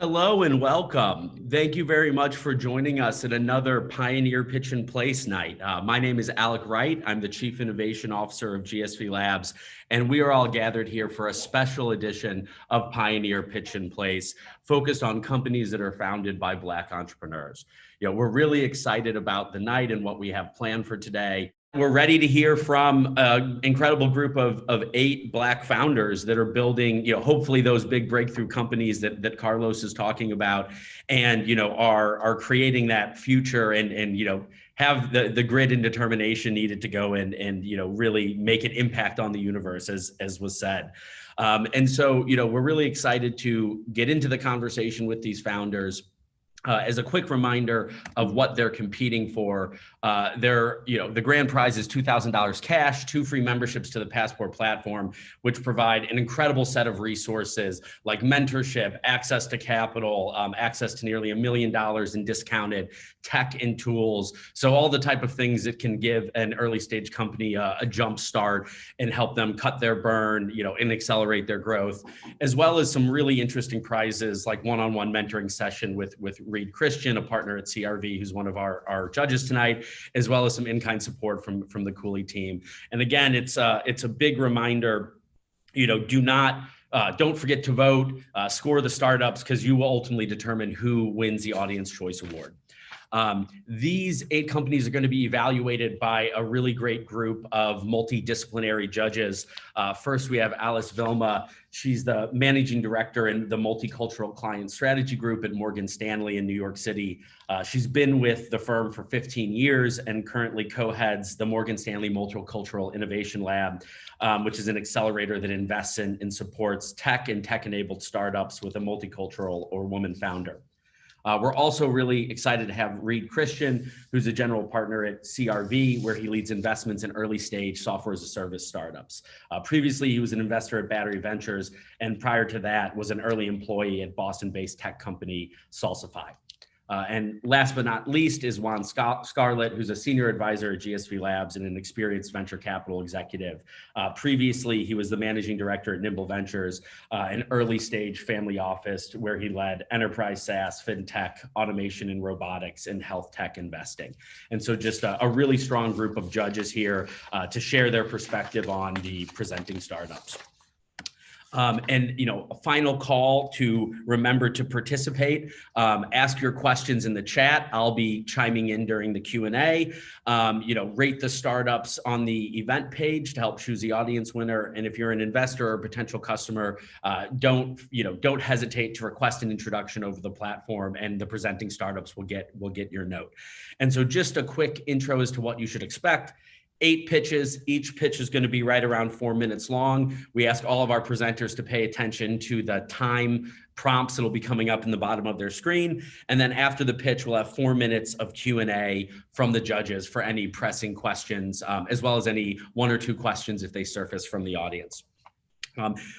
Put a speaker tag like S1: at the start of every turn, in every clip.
S1: Hello and welcome. Thank you very much for joining us at another Pioneer Pitch and Place night. My name is Alec Wright. I'm the Chief Innovation Officer of GSV Labs, and we are all gathered here for a special edition of Pioneer Pitch and Place, focused on companies that are founded by Black entrepreneurs. We're really excited about the night and what we have planned for today. We're ready to hear from an incredible group of 8 Black founders that are building, hopefully those big breakthrough companies that Carlos is talking about, and are creating that future and have the grit and determination needed to go and really make an impact on the universe, as was said. And so we're really excited to get into the conversation with these founders. As a quick reminder of what they're competing for, the grand prize is $2,000 cash, 2 free memberships to the Passport platform, which provide an incredible set of resources like mentorship, access to capital, access to nearly $1 million in discounted tech and tools. So all the type of things that can give an early stage company a jump start and help them cut their burn, and accelerate their growth, as well as some really interesting prizes like one-on-one mentoring session with Reed Christian, a partner at CRV, who's one of our judges tonight, as well as some in-kind support from the Cooley team. And again, it's a big reminder, don't forget to vote, score the startups, because you will ultimately determine who wins the Audience Choice Award. These 8 companies are going to be evaluated by a really great group of multidisciplinary judges. First, we have Alice Vilma. She's the managing director in the Multicultural Client Strategy Group at Morgan Stanley in New York City. She's been with the firm for 15 years and currently co-heads the Morgan Stanley Multicultural Innovation Lab, which is an accelerator that invests in and supports tech and tech-enabled startups with a multicultural or woman founder. We're also really excited to have Reed Christian, who's a general partner at CRV, where he leads investments in early stage software as a service startups. Previously, he was an investor at Battery Ventures, and prior to that was an early employee at Boston-based tech company Salsify. And last but not least is Juan Scarlett, who's a senior advisor at GSV Labs and an experienced venture capital executive. Previously, he was the managing director at Nimble Ventures, an early stage family office where he led enterprise SaaS, fintech, automation and robotics, and health tech investing. And so just a really strong group of judges here to share their perspective on the presenting startups. A final call to remember to participate. Ask your questions in the chat. I'll be chiming in during the Q&A. Rate the startups on the event page to help choose the audience winner. And if you're an investor or potential customer, don't hesitate to request an introduction over the platform, and the presenting startups will get your note. And so just a quick intro as to what you should expect. 8 pitches. Each pitch is going to be right around 4 minutes long. We ask all of our presenters to pay attention to the time prompts that'll be coming up in the bottom of their screen. And then after the pitch, we'll have 4 minutes of Q&A from the judges for any pressing questions, as well as any 1 or 2 questions if they surface from the audience.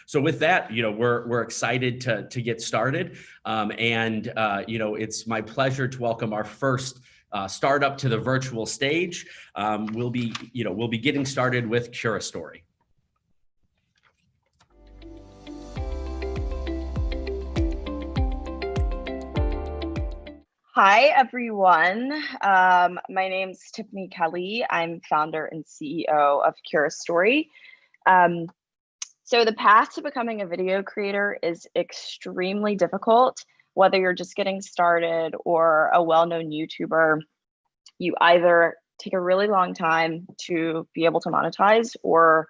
S1: So with that, we're excited to get started. It's my pleasure to welcome our first startup to the virtual stage. We'll be getting started with CuraStory.
S2: Hi, everyone. My name's Tiffany Kelly. I'm founder and CEO of CuraStory. So the path to becoming a video creator is extremely difficult. Whether you're just getting started or a well-known YouTuber, you either take a really long time to be able to monetize or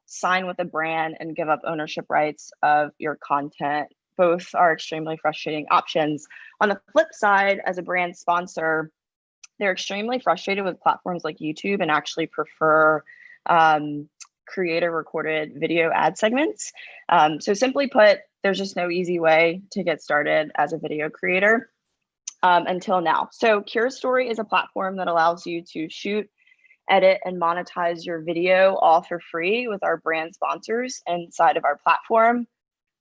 S2: sign with a brand and give up ownership rights of your content. Both are extremely frustrating options. On the flip side, as a brand sponsor, they're extremely frustrated with platforms like YouTube and actually prefer creator recorded video ad segments. So simply put, there's just no easy way to get started as a video creator until now. So CuraStory is a platform that allows you to shoot, edit, and monetize your video all for free with our brand sponsors inside of our platform.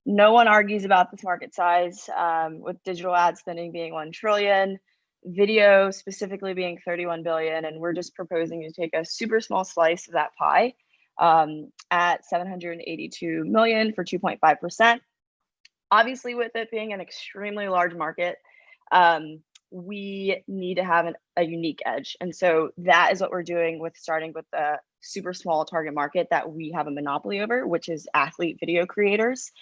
S2: No one argues about this market size, with digital ad spending being 1 trillion, video specifically being 31 billion, and we're just proposing to take a super small slice of that pie at 782 million for 2.5%. Obviously, with it being an extremely large market, um, we need to have a unique edge. And so that is what we're doing with starting with the super small target market that we have a monopoly over, which is athlete video creators,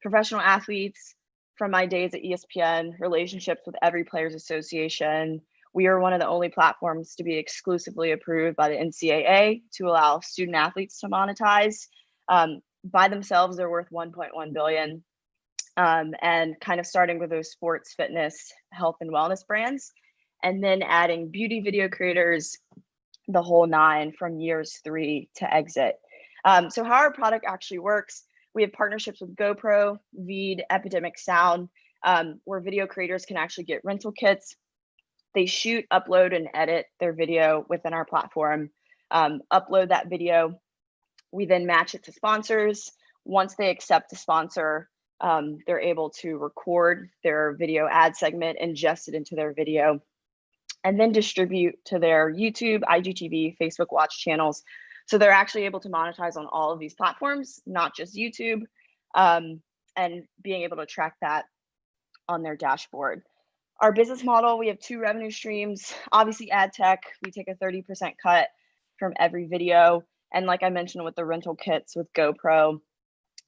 S2: professional athletes. From my days at ESPN, relationships with every players association. We are one of the only platforms to be exclusively approved by the NCAA to allow student athletes to monetize. By themselves, they're worth 1.1 billion. And kind of starting with those sports, fitness, health, and wellness brands, and then adding beauty video creators, the whole nine from years 3 to exit. So how our product actually works, we have partnerships with GoPro, Veed, Epidemic Sound, where video creators can actually get rental kits. They shoot, upload, and edit their video within our platform, upload that video. We then match it to sponsors. Once they accept a sponsor, they're able to record their video ad segment, ingest it into their video, and then distribute to their YouTube, IGTV, Facebook Watch channels. So they're actually able to monetize on all of these platforms, not just YouTube, and being able to track that on their dashboard. Our business model, we have 2 revenue streams. Obviously, ad tech, we take a 30% cut from every video. And like I mentioned with the rental kits with GoPro,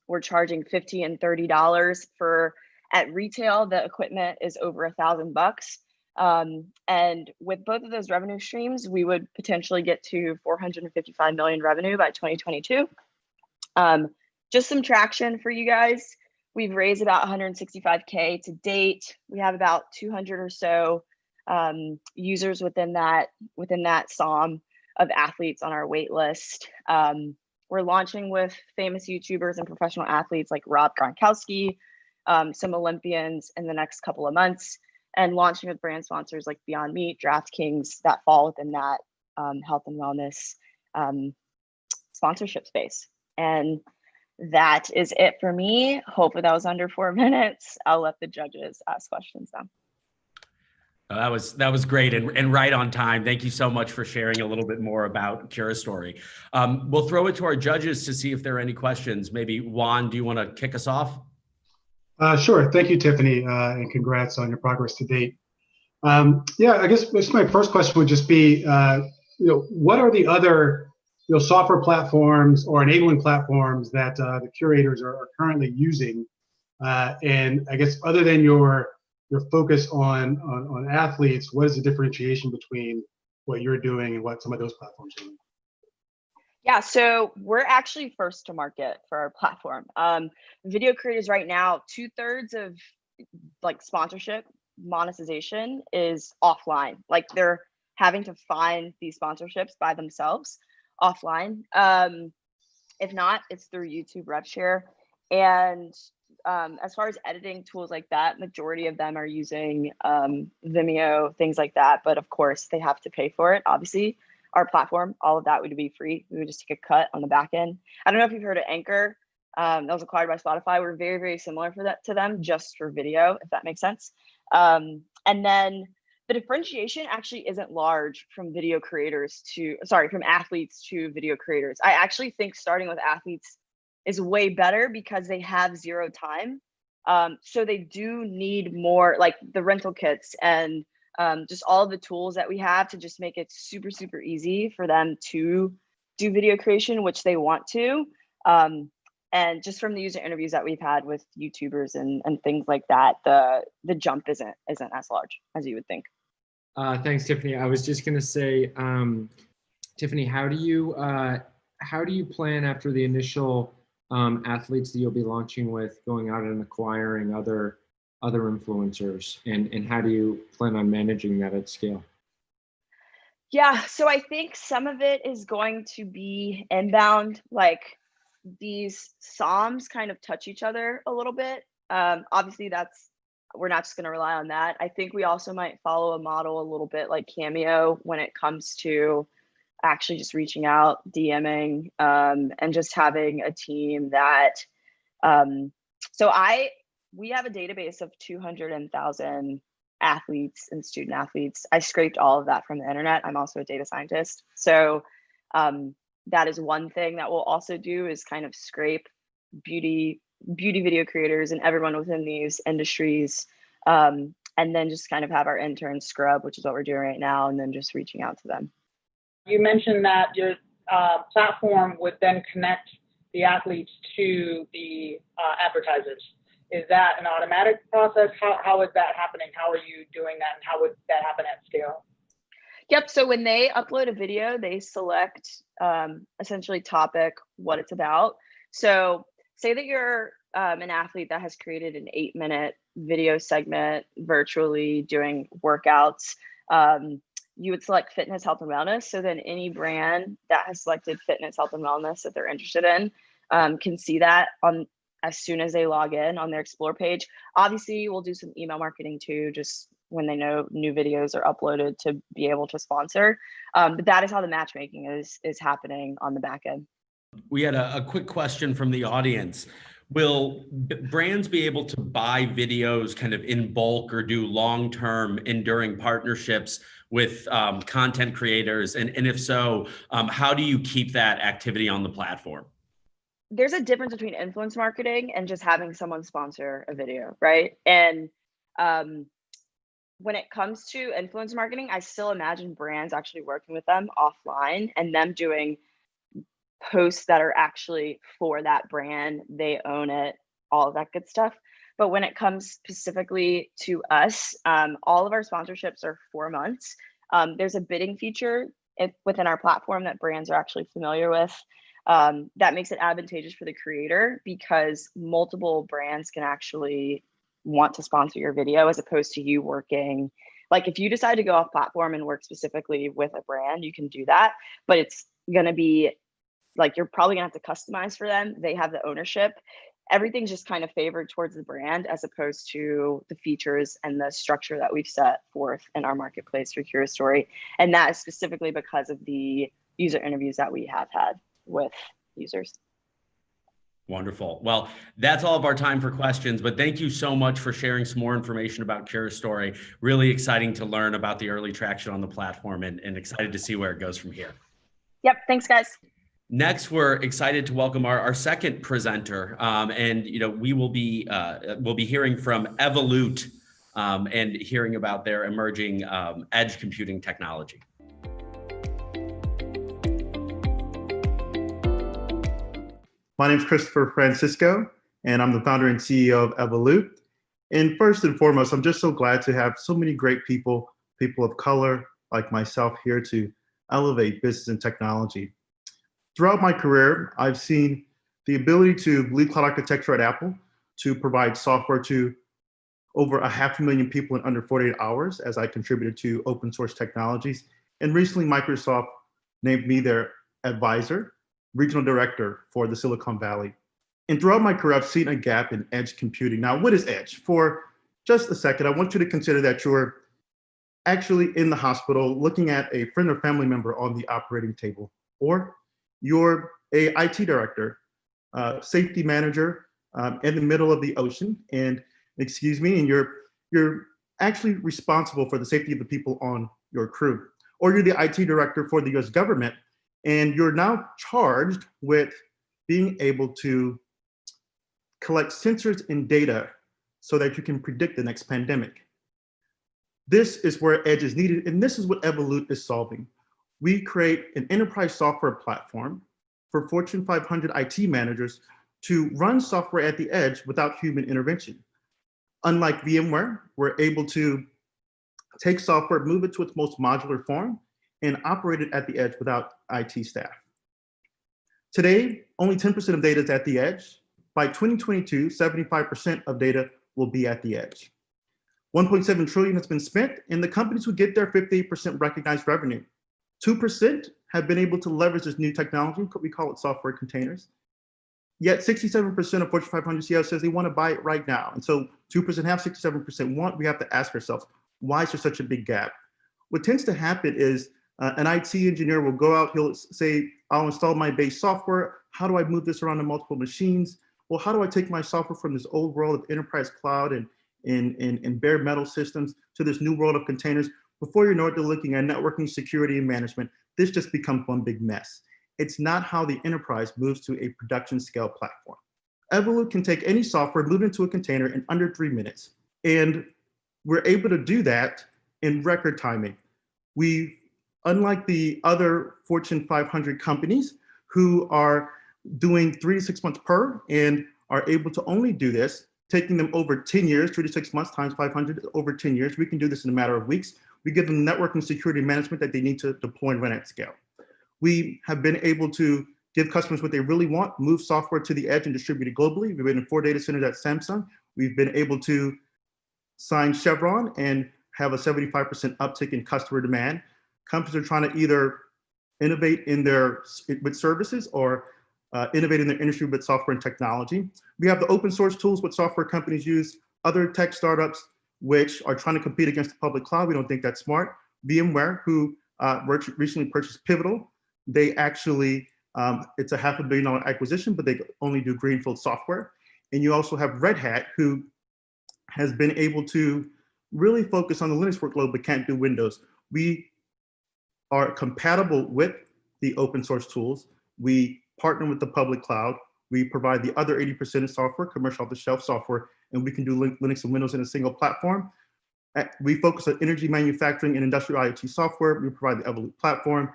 S2: we're charging $50 and $30 for, at retail, the equipment is over $1,000. And with both of those revenue streams, we would potentially get to 455 million revenue by 2022. Just some traction for you guys. We've raised about 165K to date. We have about 200 or so users within that SOM of athletes on our wait list. We're launching with famous YouTubers and professional athletes like Rob Gronkowski, some Olympians in the next couple of months, and launching with brand sponsors like Beyond Meat, DraftKings that fall within that health and wellness sponsorship space. And that is it for me. Hopefully that was under 4 minutes. I'll let the judges ask questions now.
S1: That was great and right on time. Thank you so much for sharing a little bit more about Curastory. We'll throw it to our judges to see if there are any questions. Maybe Juan, do you want to kick us off?
S3: Sure. Thank you, Tiffany, and congrats on your progress to date. Yeah, I guess my first question would just be, what are the other software platforms or enabling platforms that the curators are currently using? And I guess other than your focus on athletes, what is the differentiation between what you're doing and what some of those platforms are doing?
S2: Yeah, so we're actually first to market for our platform. Video creators right now, 2/3 of like sponsorship monetization is offline. Like they're having to find these sponsorships by themselves offline. If not, it's through YouTube rev share. And as far as editing tools like that, majority of them are using Vimeo, things like that. But of course, they have to pay for it. Obviously, our platform, all of that would be free. We would just take a cut on the back end. I don't know if you've heard of Anchor. That was acquired by Spotify. We're very, very similar to them, just for video, if that makes sense. And then the differentiation actually isn't large from from athletes to video creators. I actually think starting with athletes is way better because they have zero time. So they do need more, like the rental kits and just all the tools that we have to just make it super, super easy for them to do video creation, which they want to. And just from the user interviews that we've had with YouTubers and things like that, the jump isn't as large as you would think.
S4: Thanks, Tiffany. I was just going to say, Tiffany, how do you plan after the initial athletes that you'll be launching with, going out and acquiring other influencers, and how do you plan on managing that at scale?
S2: Yeah, so I think some of it is going to be inbound, like these SOMs kind of touch each other a little bit. Obviously we're not just going to rely on that. I think we also might follow a model a little bit like Cameo when it comes to actually just reaching out, DMing, and just having a team that, we have a database of 200,000 athletes and student athletes. I scraped all of that from the internet. I'm also a data scientist. So that is one thing that we'll also do, is kind of scrape beauty beauty video creators and everyone within these industries. And then just kind of have our interns scrub, which is what we're doing right now, and then just reaching out to them.
S5: You mentioned that your platform would then connect the athletes to the advertisers. Is that an automatic process? How is that happening? How are you doing that, and how would that happen at scale?
S2: Yep. So when they upload a video, they select essentially topic, what it's about. So say that you're an athlete that has created an 8-minute video segment virtually doing workouts. You would select fitness, health, and wellness. So then any brand that has selected fitness, health, and wellness that they're interested in can see that on as soon as they log in on their Explore page. Obviously, we'll do some email marketing too, just when they know new videos are uploaded to be able to sponsor. But that is how the matchmaking is happening on the back end.
S1: We had a quick question from the audience. Will brands be able to buy videos kind of in bulk or do long-term enduring partnerships with content creators? And if so, how do you keep that activity on the platform?
S2: There's a difference between influence marketing and just having someone sponsor a video, right? And when it comes to influence marketing, I still imagine brands actually working with them offline and them doing posts that are actually for that brand. They own it, all of that good stuff. But when it comes specifically to us, all of our sponsorships are 4 months. There's a bidding feature within our platform that brands are actually familiar with. That makes it advantageous for the creator because multiple brands can actually want to sponsor your video as opposed to you working. Like if you decide to go off platform and work specifically with a brand, you can do that, but it's going to be like, you're probably gonna have to customize for them. They have the ownership. Everything's just kind of favored towards the brand as opposed to the features and the structure that we've set forth in our marketplace for Curious Story. And that is specifically because of the user interviews that we have had with users.
S1: Wonderful. Well, that's all of our time for questions, but thank you so much for sharing some more information about Curious Story. Really exciting to learn about the early traction on the platform and excited to see where it goes from here.
S2: Yep, thanks guys.
S1: Next, we're excited to welcome our second presenter, and we will be hearing from Evolute and hearing about their emerging edge computing technology.
S6: My name is Christopher Francisco, and I'm the founder and CEO of Evolute. And first and foremost, I'm just so glad to have so many great people of color like myself here to elevate business and technology. Throughout my career, I've seen the ability to lead cloud architecture at Apple to provide software to over 500,000 people in under 48 hours as I contributed to open source technologies. And recently, Microsoft named me their advisor, regional director for the Silicon Valley. And throughout my career, I've seen a gap in edge computing. Now, what is edge? For just a second, I want you to consider that you're actually in the hospital looking at a friend or family member on the operating table, or you're a IT director, safety manager in the middle of the ocean, and you're actually responsible for the safety of the people on your crew. Or you're the IT director for the US government, and you're now charged with being able to collect sensors and data so that you can predict the next pandemic. This is where edge is needed, and this is what Evolute is solving. We create an enterprise software platform for Fortune 500 IT managers to run software at the edge without human intervention. Unlike VMware, we're able to take software, move it to its most modular form, and operate it at the edge without IT staff. Today, only 10% of data is at the edge. By 2022, 75% of data will be at the edge. 1.7 trillion has been spent, and the companies who get their 58% recognized revenue. 2% have been able to leverage this new technology, we call it software containers. Yet 67% of Fortune 500 CEOs says they want to buy it right now. And so 2% have, 67% want. We have to ask ourselves, why is there such a big gap? What tends to happen is an IT engineer will go out, he'll say, I'll install my base software. How do I move this around to multiple machines? Well, how do I take my software from this old world of enterprise cloud and bare metal systems to this new world of containers? Before you know it, they're looking at networking, security, and management. This just becomes one big mess. It's not how the enterprise moves to a production scale platform. Evolute can take any software, move it into a container in under 3 minutes. And we're able to do that in record timing. Unlike the other Fortune 500 companies who are doing 3 to 6 months per and are able to only do this, taking them over 10 years, 3 to 6 months times 500, over 10 years, we can do this in a matter of weeks. We give them network and security management that they need to deploy and run at scale. We have been able to give customers what they really want, move software to the edge and distribute it globally. We've been in 4 data centers at Samsung. We've been able to sign Chevron and have a 75% uptick in customer demand. Companies are trying to either innovate with services or innovate in their industry with software and technology. We have the open source tools what software companies use, other tech startups which are trying to compete against the public cloud. We don't think that's smart. VMware, who recently purchased Pivotal, they actually, it's a $500 million acquisition, but they only do greenfield software. And you also have Red Hat, who has been able to really focus on the Linux workload, but can't do Windows. We are compatible with the open source tools. We partner with the public cloud. We provide the other 80% of software, commercial off-the-shelf software, and we can do Linux and Windows in a single platform. We focus on energy manufacturing and industrial IoT software. We provide the Evolute platform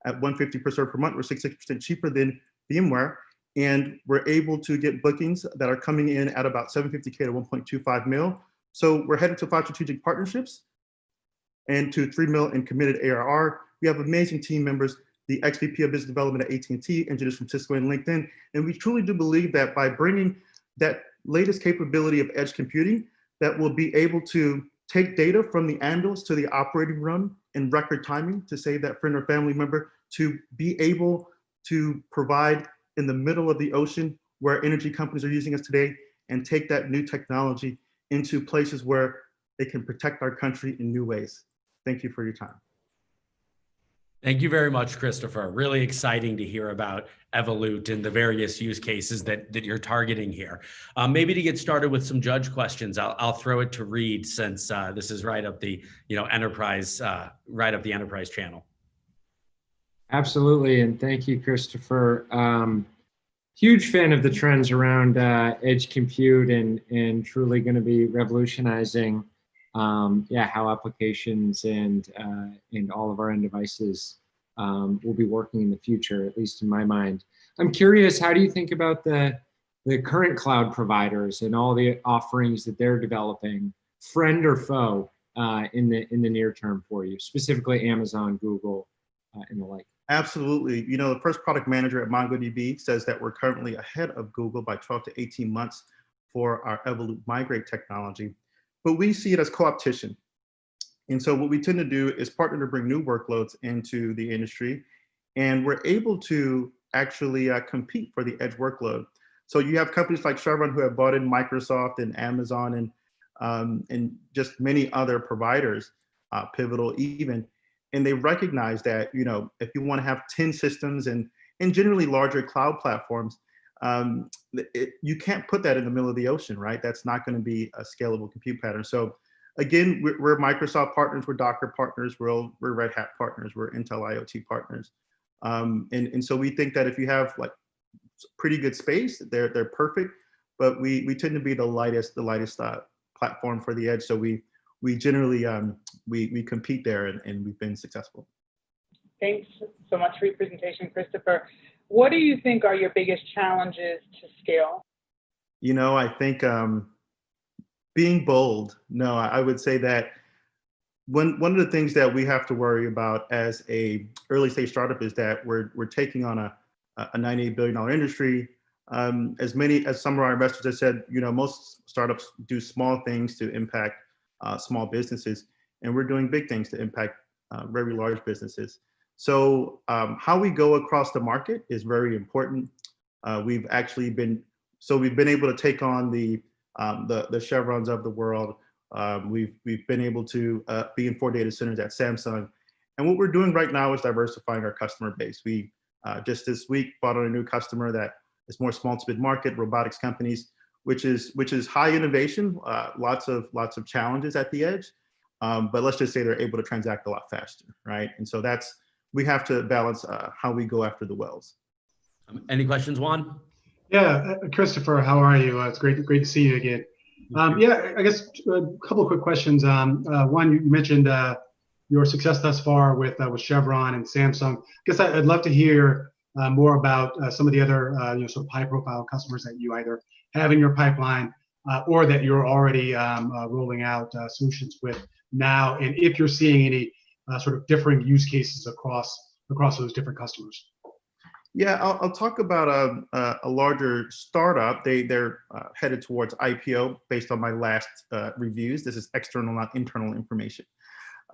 S6: at $150 per server per month. We're 66% cheaper than VMware, and we're able to get bookings that are coming in at about $750K to 1.25 mil. So we're headed to 5 strategic partnerships and to 3 mil in committed ARR. We have amazing team members, the ex-VP of Business Development at AT&T, engineers from Cisco and LinkedIn. And we truly do believe that by bringing that latest capability of edge computing, that we'll be able to take data from the ambulance to the operating room in record timing to save that friend or family member, to be able to provide in the middle of the ocean where energy companies are using us today, and take that new technology into places where it can protect our country in new ways. Thank you for your time.
S1: Thank you very much, Christopher. Really exciting to hear about Evolute and the various use cases that you're targeting here. Maybe to get started with some judge questions, I'll throw it to Reed, since this is right up the enterprise, right up the enterprise channel.
S4: Absolutely, and thank you, Christopher. Huge fan of the trends around edge compute and truly going to be revolutionizing how applications and all of our end devices will be working in the future, at least in my mind. I'm curious, how do you think about the current cloud providers and all the offerings that they're developing, friend or foe, in the near term for you, specifically Amazon, Google, and the like?
S6: Absolutely. You know, the first product manager at MongoDB says that we're currently ahead of Google by 12 to 18 months for our Evolute Migrate technology. But we see it as co-opetition. And so what we tend to do is partner to bring new workloads into the industry, and we're able to actually compete for the edge workload. So you have companies like Chevron who have bought in Microsoft and Amazon and just many other providers, Pivotal even, and they recognize that, you know, if you want to have 10 systems and generally larger cloud platforms, you can't put that in the middle of the ocean, right? That's not going to be a scalable compute pattern. So again, we're Microsoft partners, we're Docker partners, we're Red Hat partners, we're Intel IoT partners. And so we think that if you have like pretty good space, they're perfect, but we tend to be the lightest platform for the edge. So we generally, we compete there and we've been successful.
S5: Thanks so much for your presentation, Christopher. What do you think are your biggest challenges to scale?
S6: You know, I think being bold. No, I would say that one of the things that we have to worry about as a early stage startup is that we're taking on a $98 billion industry. As some of our investors have said, you know, most startups do small things to impact small businesses, and we're doing big things to impact very large businesses. So how we go across the market is very important. We've been able to take on the Chevrons of the world. We've been able to be in 4 data centers at Samsung. And what we're doing right now is diversifying our customer base. We just this week brought on a new customer that is more small to mid-market robotics companies, which is high innovation, lots of challenges at the edge. But let's just say they're able to transact a lot faster, right? And so we have to balance how we go after the whales.
S1: Any questions, Juan?
S3: Yeah, Christopher, how are you? It's great to see you again. Yeah, I guess a couple of quick questions. One, you mentioned your success thus far with Chevron and Samsung. I guess I'd love to hear more about some of the other sort of high-profile customers that you either have in your pipeline or that you're already rolling out solutions with now, and if you're seeing any sort of differing use cases across those different customers.
S6: Yeah, I'll talk about a larger startup. They're headed towards IPO based on my last reviews. This is external, not internal information.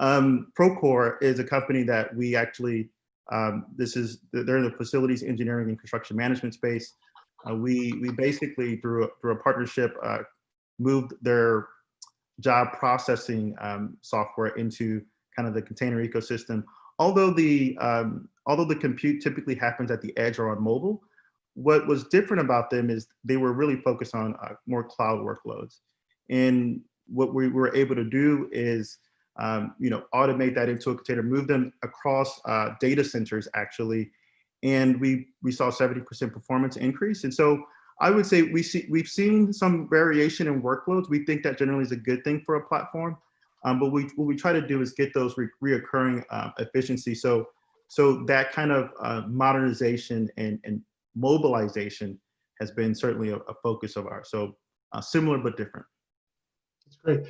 S6: Procore is a company that we actually, they're in the facilities engineering and construction management space. We basically, through a partnership, moved their job processing software into kind of the container ecosystem. Although the compute typically happens at the edge or on mobile, what was different about them is they were really focused on more cloud workloads. And what we were able to do is, automate that into a container, move them across data centers actually, and we saw 70% performance increase. And so I would say we've seen some variation in workloads. We think that generally is a good thing for a platform. But what we try to do is get those reoccurring efficiency. So that kind of modernization and mobilization has been certainly a focus of ours. So similar but different.
S3: That's great.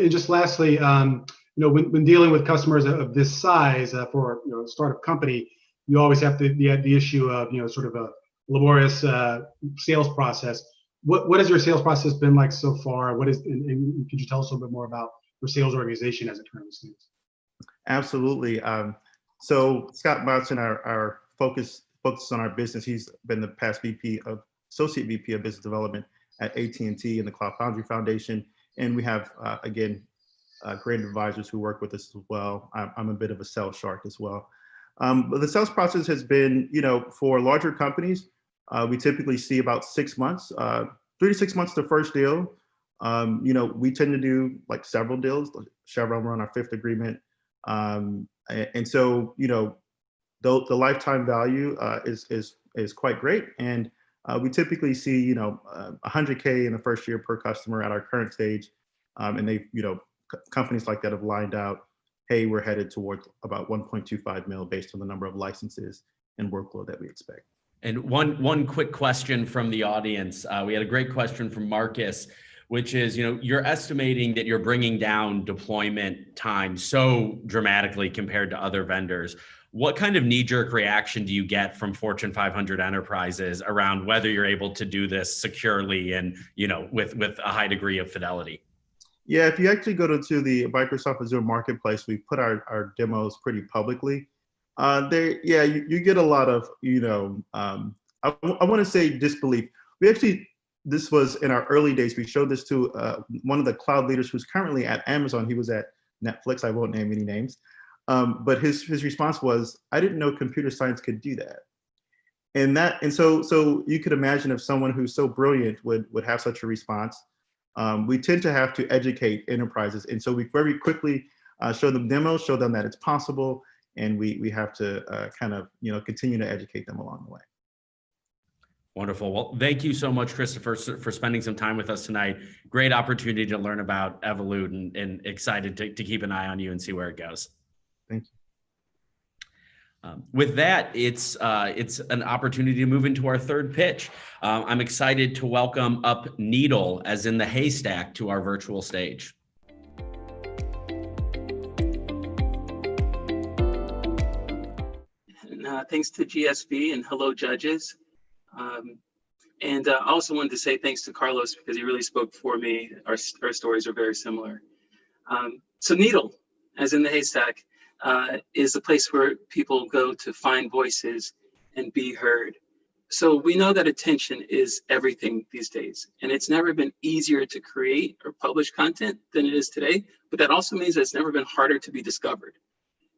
S3: And just lastly, when dealing with customers of this size for a startup company, you always have the issue of sort of a laborious sales process. What has your sales process been like so far? And could you tell us a little bit more about your sales organization as it currently stands?
S6: Absolutely. So Scott Monson, our focus on our business, he's been the past associate VP of business development at AT&T and the Cloud Foundry Foundation. And we have, again, great advisors who work with us as well. I'm a bit of a sales shark as well. But the sales process has been, for larger companies, we typically see about 6 months, 3 to 6 months the first deal. We tend to do like several deals. Chevron, we're on our 5th agreement. And so, the lifetime value is quite great. And we typically see, 100K in the first year per customer at our current stage. And they, companies like that have lined out, hey, we're headed towards about 1.25 mil based on the number of licenses and workload that we expect.
S1: And one quick question from the audience. We had a great question from Marcus, which is, you're estimating that you're bringing down deployment time so dramatically compared to other vendors. What kind of knee-jerk reaction do you get from Fortune 500 enterprises around whether you're able to do this securely and, with a high degree of fidelity?
S6: Yeah, if you actually go to the Microsoft Azure Marketplace, we put our demos pretty publicly. You get a lot of, I want to say disbelief. This was in our early days. We showed this to one of the cloud leaders who's currently at Amazon. He was at Netflix. I won't name any names. But his response was, I didn't know computer science could do that. And so you could imagine if someone who's so brilliant would have such a response. We tend to have to educate enterprises. And so we very quickly show them demos, show them that it's possible. And we have to continue to educate them along the way.
S1: Wonderful. Well, thank you so much, Christopher, for spending some time with us tonight. Great opportunity to learn about Evolute and excited to keep an eye on you and see where it goes.
S6: Thank you.
S1: With that, it's an opportunity to move into our third pitch. I'm excited to welcome up Needle, as in the haystack, to our virtual stage.
S7: Thanks to GSV and hello, judges. And I also wanted to say thanks to Carlos because he really spoke for me. Our stories are very similar. So Needle, as in the haystack, is a place where people go to find voices and be heard. So we know that attention is everything these days, and it's never been easier to create or publish content than it is today, but that also means that it's never been harder to be discovered.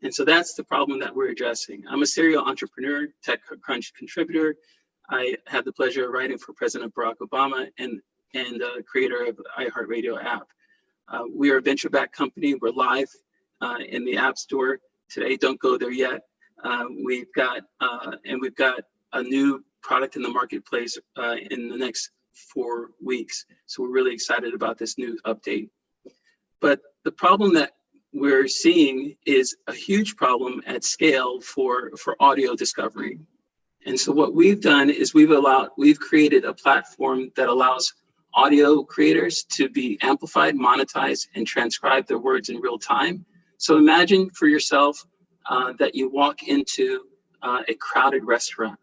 S7: And so that's the problem that we're addressing. I'm a serial entrepreneur, TechCrunch contributor. I have the pleasure of writing for President Barack Obama and creator of the iHeartRadio app. We are a venture-backed company. We're live in the App Store today. Don't go there yet. We've got a new product in the marketplace in the next 4 weeks. So we're really excited about this new update. But the problem that we're seeing is a huge problem at scale for audio discovery. And so what we've done is we've created a platform that allows audio creators to be amplified, monetized, and transcribe their words in real time. So imagine for yourself that you walk into a crowded restaurant,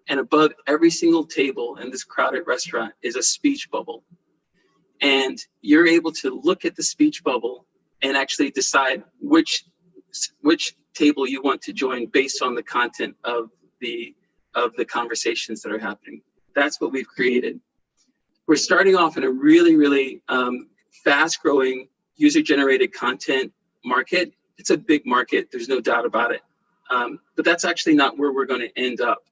S7: and above every single table in this crowded restaurant is a speech bubble. And you're able to look at the speech bubble and actually decide which table you want to join based on the content of the conversations that are happening. That's what we've created. We're starting off in a really, really fast-growing user-generated content market. It's a big market, there's no doubt about it. But that's actually not where we're going to end up.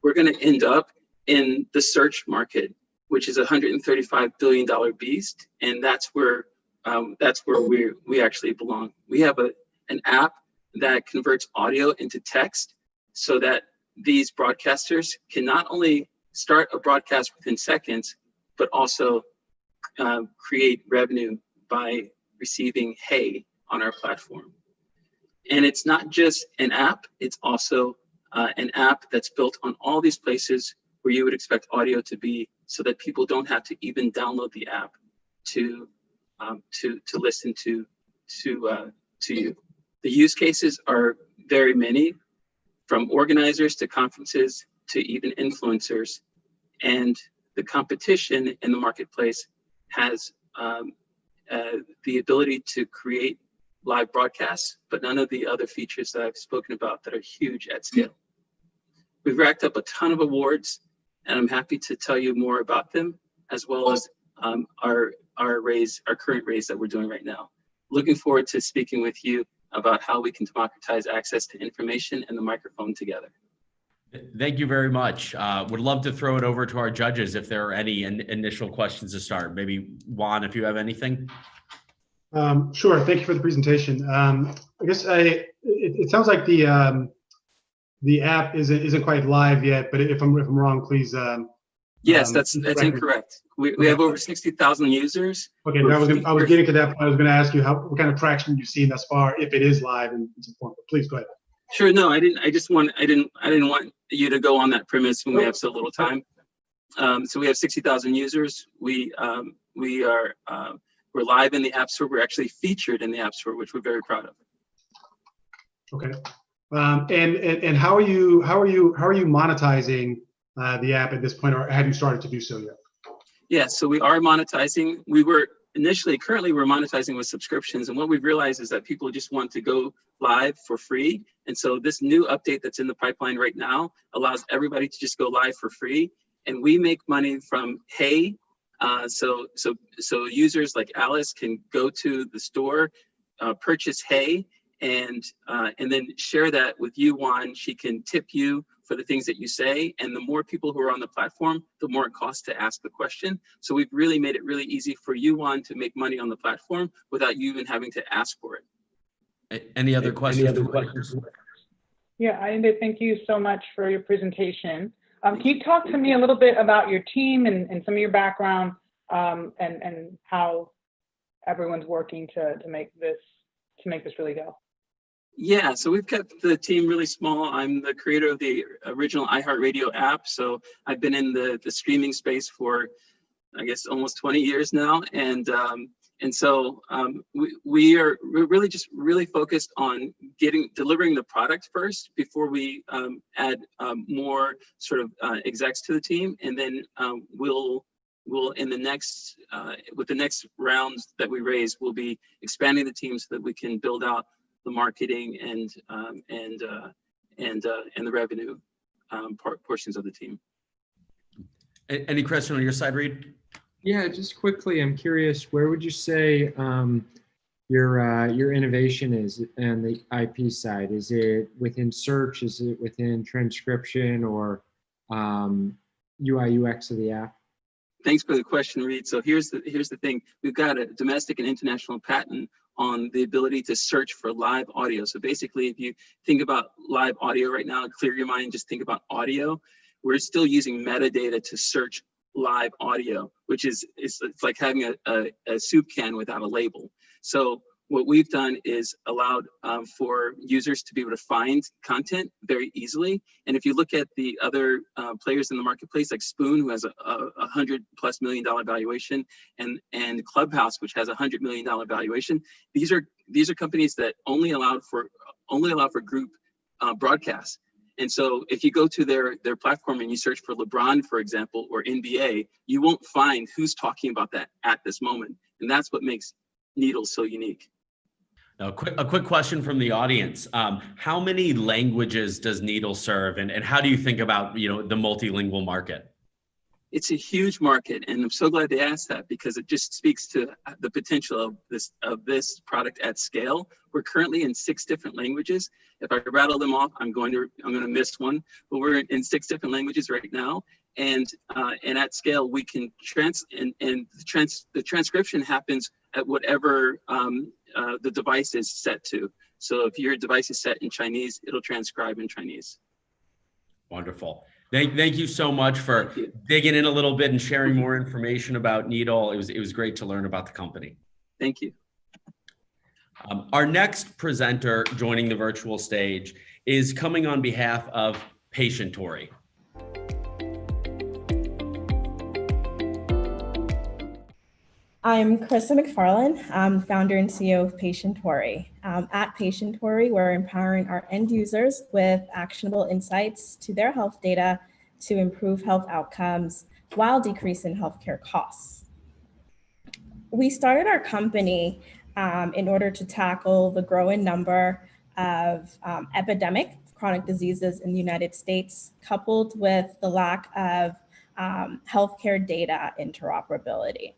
S7: We're going to end up in the search market, which is a $135 billion beast, and that's where we actually belong. We have an app that converts audio into text so that these broadcasters can not only start a broadcast within seconds, but also create revenue by receiving hey on our platform. And it's not just an app, it's also an app that's built on all these places where you would expect audio to be, so that people don't have to even download the app to listen to you. The use cases are very many, from organizers to conferences to even influencers, and the competition in the marketplace has the ability to create live broadcasts, but none of the other features that I've spoken about that are huge at scale. We've racked up a ton of awards, and I'm happy to tell you more about them, as well as our current raise that we're doing right now. Looking forward to speaking with you about how we can democratize access to information and the microphone together.
S1: Thank you very much. Would love to throw it over to our judges if there are any initial questions to start. Maybe Juan, if you have anything.
S3: Sure. Thank you for the presentation. I guess it sounds like the app isn't quite live yet, but if I'm wrong, please.
S7: Yes, that's incorrect. We have over 60,000 users.
S3: Okay, I was getting to that point. I was going to ask you what kind of traction you've seen thus far, if it is live, and so forth. Please go ahead.
S7: Sure. No, I didn't want you to go on that premise when we have so little time. So we have 60,000 users. We're live in the App Store. We're actually featured in the App Store, which we're very proud of.
S3: Okay. And how are you monetizing the app at this point, or have you started to do so yet?
S7: Yeah, so we are monetizing. Currently we're monetizing with subscriptions, and what we've realized is that people just want to go live for free. And so this new update that's in the pipeline right now allows everybody to just go live for free. And we make money from hey. So users like Alice can go to the store, purchase hey, and then share that with you, Juan. She can tip you for the things that you say, and the more people who are on the platform, the more it costs to ask the question. So we've really made it really easy for you, Juan, to make money on the platform without you even having to ask for it.
S1: Any other questions?
S5: Yeah, Ayinde, thank you so much for your presentation. Can you talk to me a little bit about your team and some of your background, and how everyone's working to make this really go?
S7: Yeah, so we've kept the team really small. I'm the creator of the original iHeartRadio app, so I've been in the streaming space for, I guess, almost 20 years now, and so we're really focused on delivering the product first before we add more sort of execs to the team, and then we'll in the next with the next rounds that we raise, we'll be expanding the team so that we can build out the marketing and the revenue portions of the team.
S1: Any question on your side, Reed?
S4: Yeah, just quickly, I'm curious, where would you say your innovation is on the IP side? Is it within search? Is it within transcription, or UI UX of the app?
S7: Thanks for the question, Reed. So here's the thing. We've got a domestic and international patent on the ability to search for live audio. So basically, if you think about live audio right now, clear your mind, just think about audio. we're still using metadata to search live audio, which is it's like having a soup can without a label. So what we've done is allowed for users to be able to find content very easily. And if you look at the other players in the marketplace, like Spoon, who has a $100+ million valuation, and Clubhouse, which has a $100 million valuation, these are companies that only allow for group broadcasts. And so if you go to their platform and you search for LeBron, for example, or NBA, you won't find who's talking about that at this moment. And that's what makes Needle so unique.
S1: Now, a quick question from the audience. How many languages does Needle serve, and how do you think about, the multilingual market?
S7: It's a huge market, and I'm so glad they asked that, because it just speaks to the potential of this product at scale. We're currently in 6 different languages. If I rattle them off, I'm going to miss one, but we're in 6 different languages right now. And at scale, we can the transcription happens at whatever the device is set to. So if your device is set in Chinese, it'll transcribe in Chinese.
S1: Wonderful. Thank you so much for digging in a little bit and sharing more information about Needle. It was great to learn about the company.
S7: Thank you.
S1: Our next presenter joining the virtual stage is coming on behalf of Patientory.
S8: I'm Krista McFarlane. I'm founder and CEO of Patientory. At Patientory, we're empowering our end users with actionable insights to their health data to improve health outcomes while decreasing healthcare costs. We started our company in order to tackle the growing number of epidemic chronic diseases in the United States, coupled with the lack of healthcare data interoperability.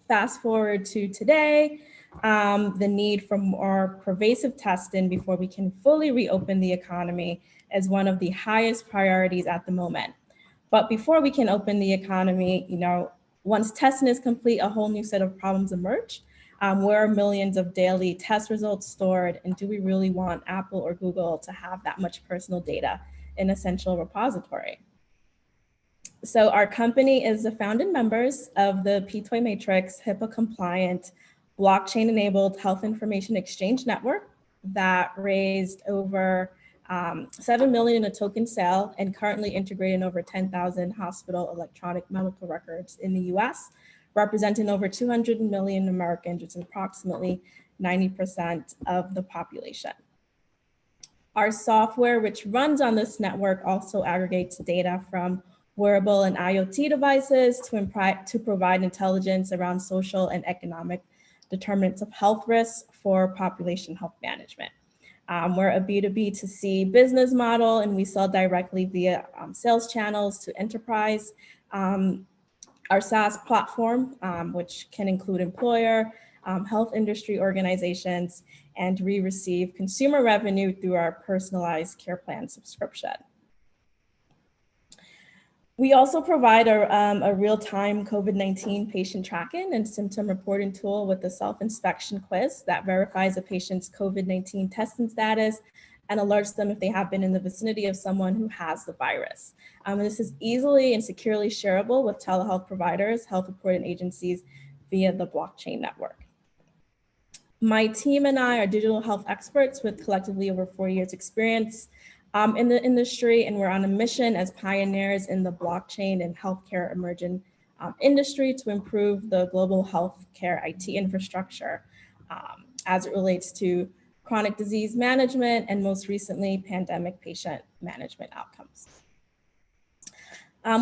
S8: Fast forward to today, the need for more pervasive testing before we can fully reopen the economy is one of the highest priorities at the moment. But before we can open the economy, once testing is complete, a whole new set of problems emerge. Where are millions of daily test results stored? And do we really want Apple or Google to have that much personal data in a central repository? So our company is the founding members of the P2 Matrix HIPAA compliant blockchain enabled health information exchange network that raised over 7 million in a token sale and currently integrating over 10,000 hospital electronic medical records in the US, representing over 200 million Americans, which is approximately 90% of the population. Our software, which runs on this network, also aggregates data from wearable and IoT devices to provide intelligence around social and economic determinants of health risks for population health management. We're a B2B2C business model, and we sell directly via sales channels to enterprise. Our SaaS platform, which can include employer, health industry organizations, and we receive consumer revenue through our personalized care plan subscription. We also provide a real-time COVID-19 patient tracking and symptom reporting tool with a self-inspection quiz that verifies a patient's COVID-19 testing status and alerts them if they have been in the vicinity of someone who has the virus. This is easily and securely shareable with telehealth providers, health reporting agencies via the blockchain network. My team and I are digital health experts with collectively over 4 years experience in the industry, and we're on a mission as pioneers in the blockchain and healthcare emerging industry to improve the global healthcare IT infrastructure as it relates to chronic disease management and most recently pandemic patient management outcomes.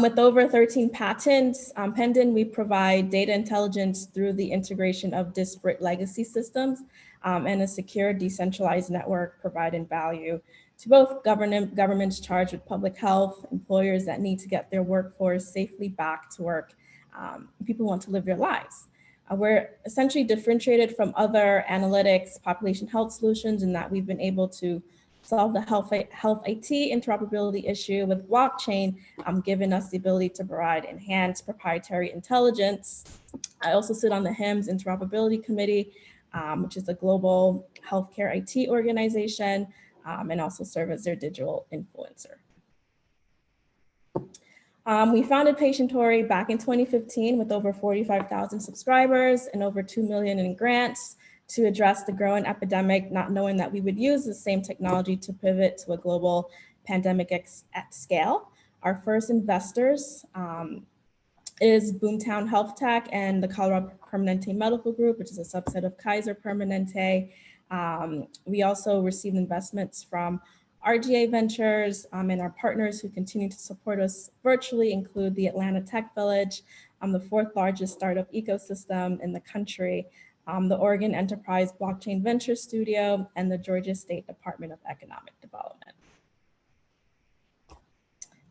S8: With over 13 patents pending, we provide data intelligence through the integration of disparate legacy systems and a secure decentralized network, providing value to both governments charged with public health, employers that need to get their workforce safely back to work, people who want to live their lives. We're essentially differentiated from other analytics, population health solutions in that we've been able to solve the health IT interoperability issue with blockchain, giving us the ability to provide enhanced proprietary intelligence. I also sit on the HIMSS Interoperability Committee, which is a global healthcare IT organization, and also serve as their digital influencer. We founded Patientory back in 2015 with over 45,000 subscribers and over 2 million in grants to address the growing epidemic, not knowing that we would use the same technology to pivot to a global pandemic at scale. Our first investors is Boomtown Health Tech and the Colorado Permanente Medical Group, which is a subset of Kaiser Permanente. We also received investments from RGA Ventures, and our partners who continue to support us virtually include the Atlanta Tech Village, the fourth largest startup ecosystem in the country, the Oregon Enterprise Blockchain Venture Studio, and the Georgia State Department of Economic Development.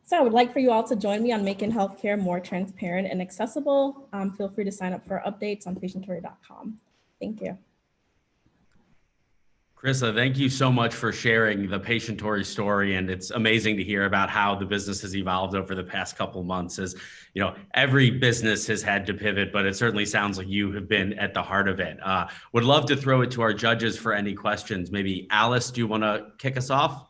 S8: So I would like for you all to join me on making healthcare more transparent and accessible. Feel free to sign up for updates on patientory.com. Thank you.
S1: Krista, thank you so much for sharing the Patientory story. And it's amazing to hear about how the business has evolved over the past couple of months. As you know, every business has had to pivot, but it certainly sounds like you have been at the heart of it. Would love to throw it to our judges for any questions. Maybe Alice, do you want to kick us off?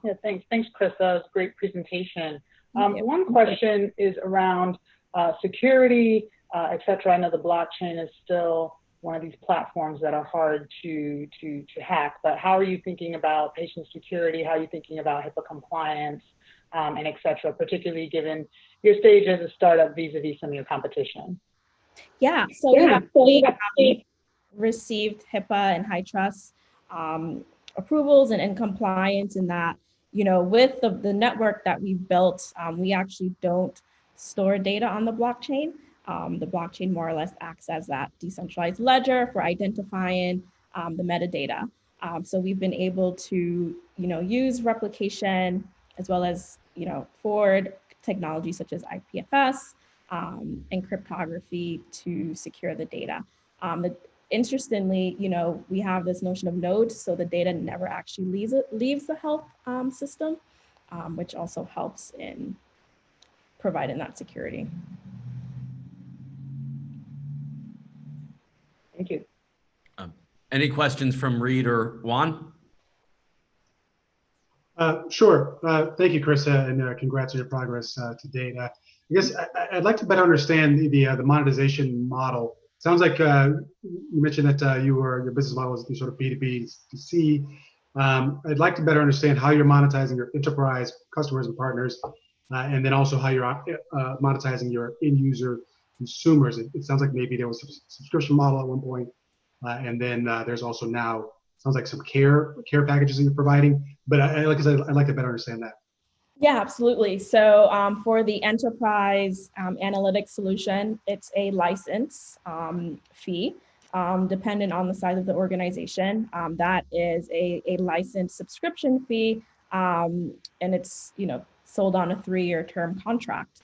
S5: Yeah, thanks, Krista. That was a great presentation. One question is around security, et cetera. I know the blockchain is still one of these platforms that are hard to hack, but how are you thinking about patient security? How are you thinking about HIPAA compliance, and et cetera, particularly given your stage as a startup vis-a-vis some of your competition?
S8: Yeah, so we've actually received HIPAA and HITRUST approvals and compliance in that, you know, with the network that we've built, we actually don't store data on the blockchain. The blockchain more or less acts as that decentralized ledger for identifying the metadata. So we've been able to, you know, use replication as well as, you know, forward technology such as IPFS and cryptography to secure the data. Interestingly, you know, we have this notion of nodes, so the data never actually leaves the health system, which also helps in providing that security.
S5: Thank you.
S1: Any questions from Reed or Juan?
S3: Sure. Thank you, Krista, and congrats on your progress to date. I guess I'd like to better understand the monetization model. Sounds like you mentioned that your business model is sort of B2B to C. I'd like to better understand how you're monetizing your enterprise customers and partners, and then also how you're monetizing your end user consumers. It sounds like maybe there was a subscription model at one point, and then there's also now sounds like some care packages that you're providing. But I'd like to better understand that.
S8: Yeah, absolutely. So for the enterprise analytics solution, it's a license fee dependent on the size of the organization. That is a license subscription fee, and it's, you know, sold on a 3-year term contract.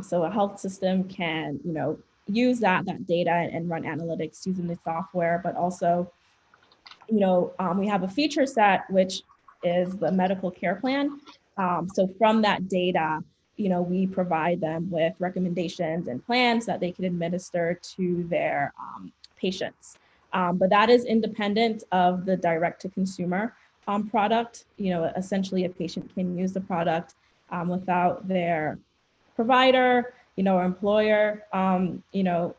S8: So a health system can, you know, use that data and run analytics using the software, but also, you know, we have a feature set, which is the medical care plan. So from that data, you know, we provide them with recommendations and plans that they can administer to their patients. But that is independent of the direct to consumer product. You know, essentially a patient can use the product without their provider, you know, or employer, you know,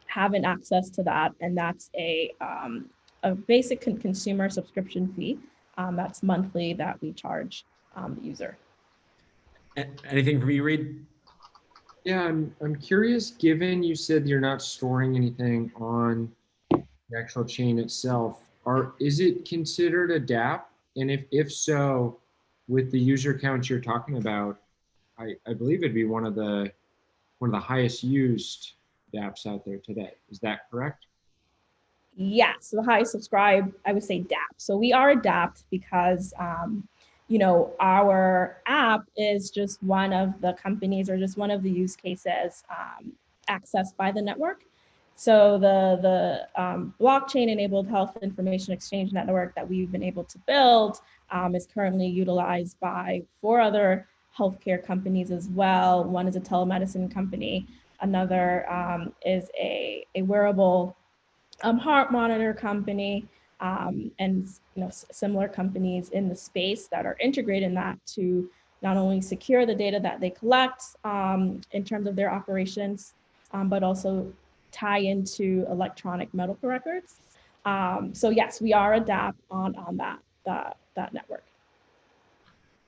S8: having access to that. And that's a basic consumer subscription fee that's monthly that we charge the user.
S1: Anything from you, Reed?
S4: Yeah, I'm curious, given you said you're not storing anything on the actual chain itself, is it considered a dApp? And if so, with the user counts you're talking about, I believe it'd be one of the highest used dApps out there today. Is that correct?
S8: Yes, the highest subscribed, I would say dApp. So we are a dApp because you know, our app is just one of the companies or just one of the use cases accessed by the network. So the blockchain-enabled health information exchange network that we've been able to build is currently utilized by 4 other healthcare companies as well. One is a telemedicine company. Another is a wearable heart monitor company. And you know, similar companies in the space that are integrating that to, you not only secure the data that they collect in terms of their operations, but also tie into electronic medical records. So yes, we are adapt on that network.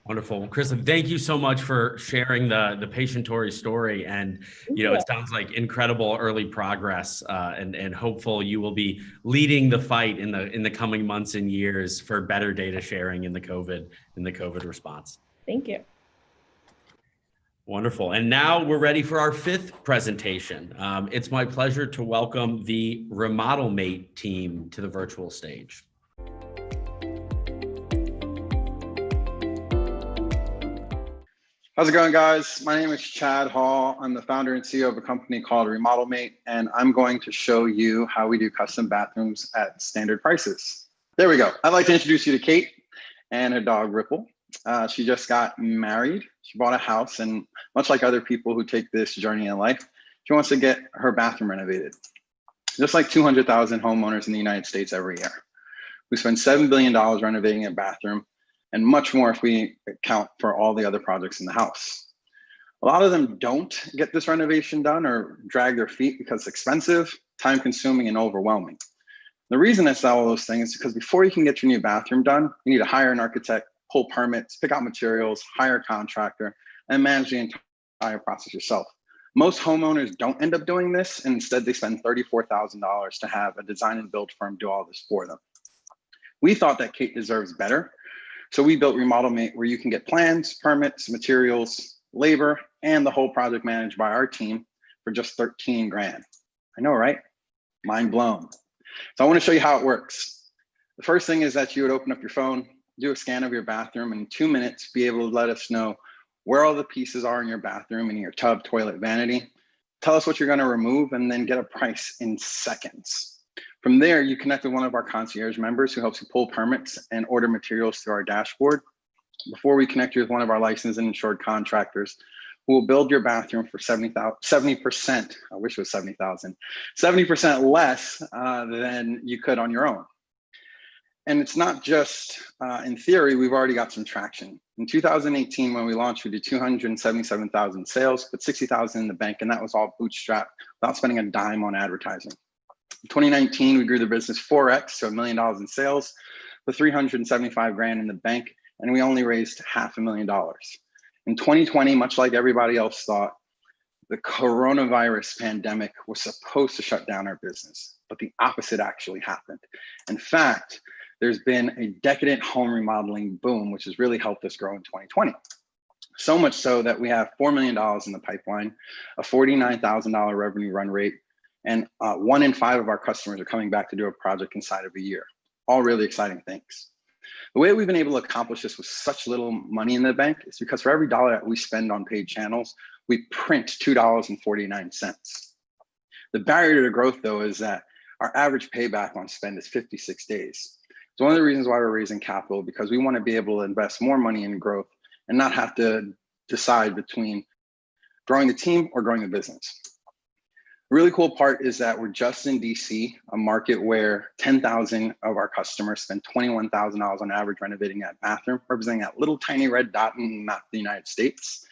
S1: Wonderful. Well, Kristen, thank you so much for sharing the Patient Tory story. And, it sounds like incredible early progress, and hopeful you will be leading the fight in the coming months and years for better data sharing in the COVID response.
S8: Thank you.
S1: Wonderful. And now we're ready for our fifth presentation. It's my pleasure to welcome the RemodelMate team to the virtual stage.
S9: How's it going, guys? My name is Chad Hall. I'm the founder and CEO of a company called RemodelMate, and I'm going to show you how we do custom bathrooms at standard prices. There we go. I'd like to introduce you to Kate and her dog, Ripple. She just got married. She bought a house, and much like other people who take this journey in life, she wants to get her bathroom renovated. Just like 200,000 homeowners in the United States every year. We spend $7 billion renovating a bathroom, and much more if we account for all the other projects in the house. A lot of them don't get this renovation done or drag their feet because it's expensive, time consuming, and overwhelming. The reason it's all those things is because before you can get your new bathroom done, you need to hire an architect, pull permits, pick out materials, hire a contractor, and manage the entire process yourself. Most homeowners don't end up doing this, and instead they spend $34,000 to have a design and build firm do all this for them. We thought that Kate deserves better. So we built RemodelMate, where you can get plans, permits, materials, labor, and the whole project managed by our team for just 13 grand. I know, right? Mind blown. So I want to show you how it works. The first thing is that you would open up your phone, do a scan of your bathroom, and in 2 minutes, be able to let us know where all the pieces are in your bathroom and your tub, toilet, vanity. Tell us what you're going to remove, and then get a price in seconds. From there, you connect with one of our concierge members who helps you pull permits and order materials through our dashboard. Before we connect you with one of our licensed and insured contractors who will build your bathroom for 70%, I wish it was 70,000, 70% less than you could on your own. And it's not just in theory, we've already got some traction. In 2018, when we launched, we did 277,000 sales, but 60,000 in the bank, and that was all bootstrapped without spending a dime on advertising. In 2019, we grew the business 4x to $1 million in sales, with 375 grand in the bank, and we only raised $500,000. In 2020, much like everybody else thought, the coronavirus pandemic was supposed to shut down our business, but the opposite actually happened. In fact, there's been a decadent home remodeling boom, which has really helped us grow in 2020. So much so that we have $4 million in the pipeline, a $49,000 revenue run rate, and 1 in 5 of our customers are coming back to do a project inside of a year. All really exciting things. The way we've been able to accomplish this with such little money in the bank is because for every dollar that we spend on paid channels, we print $2.49. The barrier to growth, though, is that our average payback on spend is 56 days. It's one of the reasons why we're raising capital, because we want to be able to invest more money in growth and not have to decide between growing the team or growing the business. The really cool part is that we're just in DC, a market where 10,000 of our customers spend $21,000 on average renovating that bathroom, representing that little tiny red dot in the map of the United States,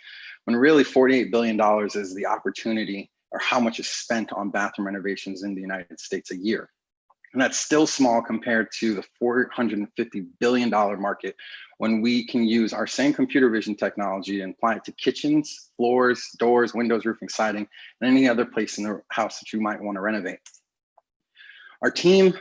S9: when really $48 billion is the opportunity or how much is spent on bathroom renovations in the United States a year. And that's still small compared to the $450 billion market when we can use our same computer vision technology and apply it to kitchens, floors, doors, windows, roofing, siding, and any other place in the house that you might want to renovate. Our team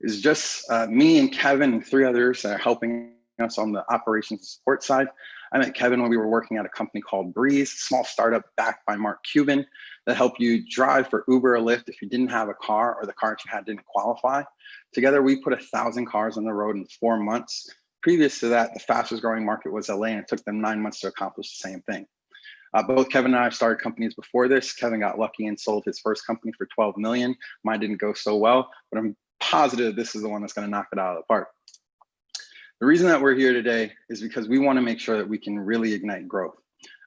S9: is just me and Kevin and 3 others that are helping us on the operations and support side. I met Kevin when we were working at a company called Breeze, a small startup backed by Mark Cuban that helped you drive for Uber or Lyft if you didn't have a car or the car that you had didn't qualify. Together, we put 1,000 cars on the road in 4 months. Previous to that, the fastest growing market was LA, and it took them 9 months to accomplish the same thing. Both Kevin and I started companies before this. Kevin got lucky and sold his first company for 12 million. Mine didn't go so well, but I'm positive this is the one that's going to knock it out of the park. The reason that we're here today is because we want to make sure that we can really ignite growth.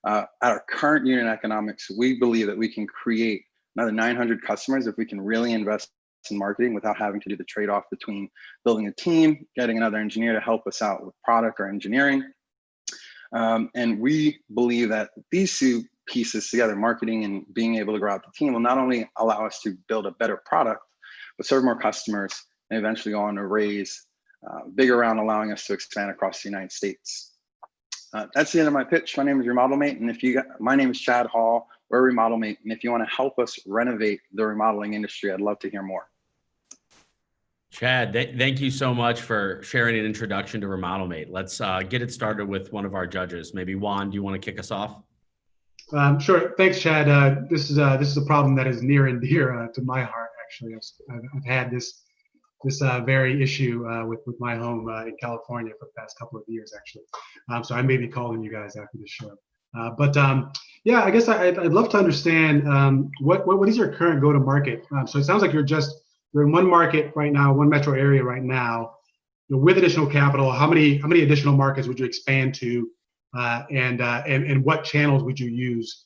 S9: At our current unit economics, we believe that we can create another 900 customers if we can really invest in marketing without having to do the trade-off between building a team, getting another engineer to help us out with product or engineering. And we believe that these two pieces together, marketing and being able to grow out the team, will not only allow us to build a better product, but serve more customers and eventually go on to raise bigger round, allowing us to expand across the United States. That's the end of my pitch. My name is RemodelMate, and my name is Chad Hall. We're RemodelMate, and if you want to help us renovate the remodeling industry, I'd love to hear more.
S1: Chad, thank you so much for sharing an introduction to RemodelMate. Let's get it started with one of our judges. Maybe Juan, do you want to kick us off?
S3: Sure. Thanks, Chad. This is a problem that is near and dear to my heart. Actually, I've had this very issue with my home in California for the past couple of years, actually. So I may be calling you guys after the show. Yeah, I guess I'd love to understand what is your current go-to-market. So it sounds like you're in one market right now, one metro area right now. With additional capital, how many additional markets would you expand to, and what channels would you use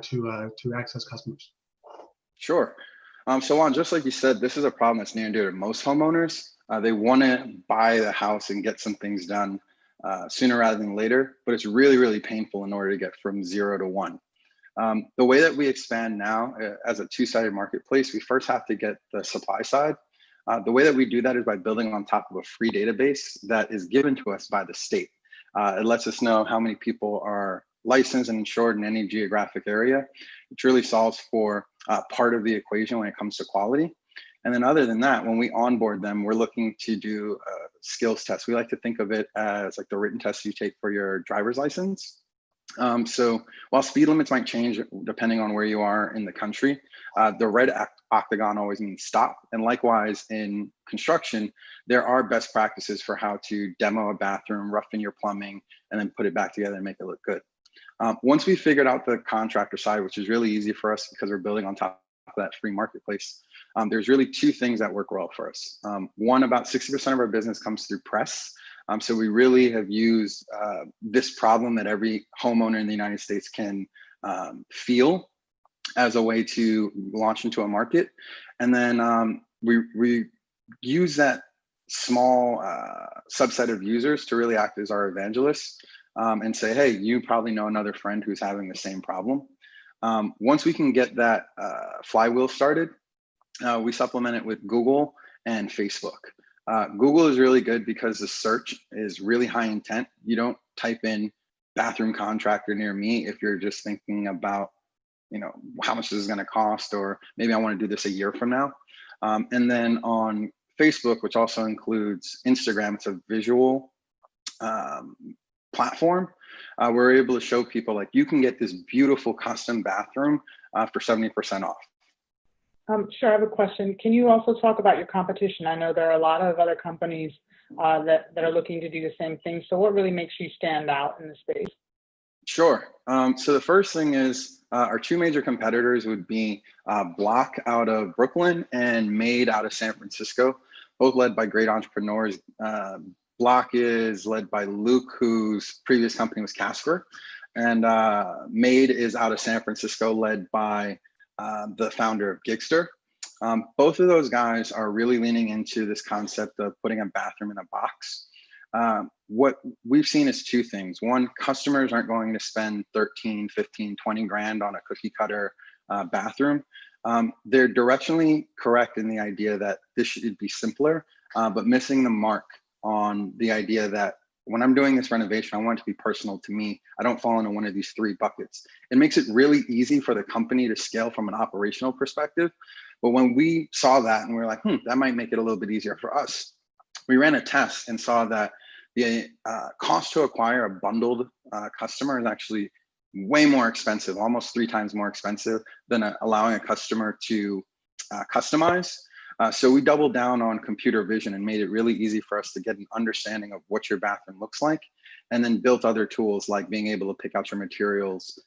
S3: to access customers?
S9: Sure. So Juan, just like you said, this is a problem that's near and dear to most homeowners. They want to buy the house and get some things done sooner rather than later, but it's really, really painful in order to get from 0 to 1. The way that we expand now as a two-sided marketplace, we first have to get the supply side. The way that we do that is by building on top of a free database that is given to us by the state. It lets us know how many people are licensed and insured in any geographic area, which really solves for part of the equation when it comes to quality. And then other than that, when we onboard them, we're looking to do a skills test. We like to think of it as like the written test you take for your driver's license. So while speed limits might change depending on where you are in the country, the red octagon always means stop. And likewise in construction, there are best practices for how to demo a bathroom, roughen your plumbing, and then put it back together and make it look good. Once we figured out the contractor side, which is really easy for us because we're building on top of that free marketplace, there's really two things that work well for us. One, about 60% of our business comes through press. So we really have used this problem that every homeowner in the United States can feel as a way to launch into a market. And then we use that small subset of users to really act as our evangelists and say, hey, you probably know another friend who's having the same problem. Once we can get that flywheel started, we supplement it with Google and Facebook. Google is really good because the search is really high intent. You don't type in bathroom contractor near me if you're just thinking about, how much this is going to cost, or maybe I want to do this a year from now. And then on Facebook, which also includes Instagram, it's a visual platform. We're able to show people like you can get this beautiful custom bathroom for 70% off.
S5: Sure, I have a question. Can you also talk about your competition? I know there are a lot of other companies that are looking to do the same thing. So what really makes you stand out in the space?
S9: Sure. So the first thing is our two major competitors would be Block out of Brooklyn and Made out of San Francisco, both led by great entrepreneurs. Block is led by Luke, whose previous company was Casper, and Made is out of San Francisco, led by the founder of Gigster. Both of those guys are really leaning into this concept of putting a bathroom in a box. What we've seen is two things. One, customers aren't going to spend 13, 15, 20 grand on a cookie cutter bathroom. They're directionally correct in the idea that this should be simpler, but missing the mark on the idea that when I'm doing this renovation, I want it to be personal to me. I don't fall into one of these three buckets. It makes it really easy for the company to scale from an operational perspective. But when we saw that and we were like, that might make it a little bit easier for us, we ran a test and saw that the cost to acquire a bundled customer is actually way more expensive, almost 3 times more expensive than allowing a customer to customize. So we doubled down on computer vision and made it really easy for us to get an understanding of what your bathroom looks like, and then built other tools like being able to pick out your materials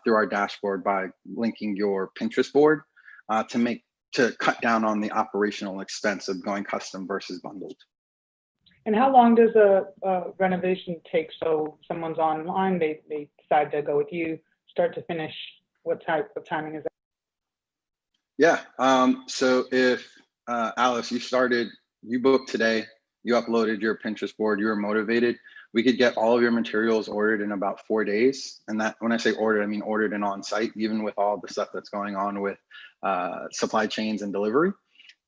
S9: through our dashboard by linking your Pinterest board to cut down on the operational expense of going custom versus bundled.
S5: And how long does a renovation take? So someone's online, they decide to go with you, start to finish, what type of timing is that?
S9: Yeah, so if Alice, you booked today, you uploaded your Pinterest board, you were motivated, we could get all of your materials ordered in about 4 days. And that, when I say ordered, I mean ordered and on site, even with all the stuff that's going on with supply chains and delivery.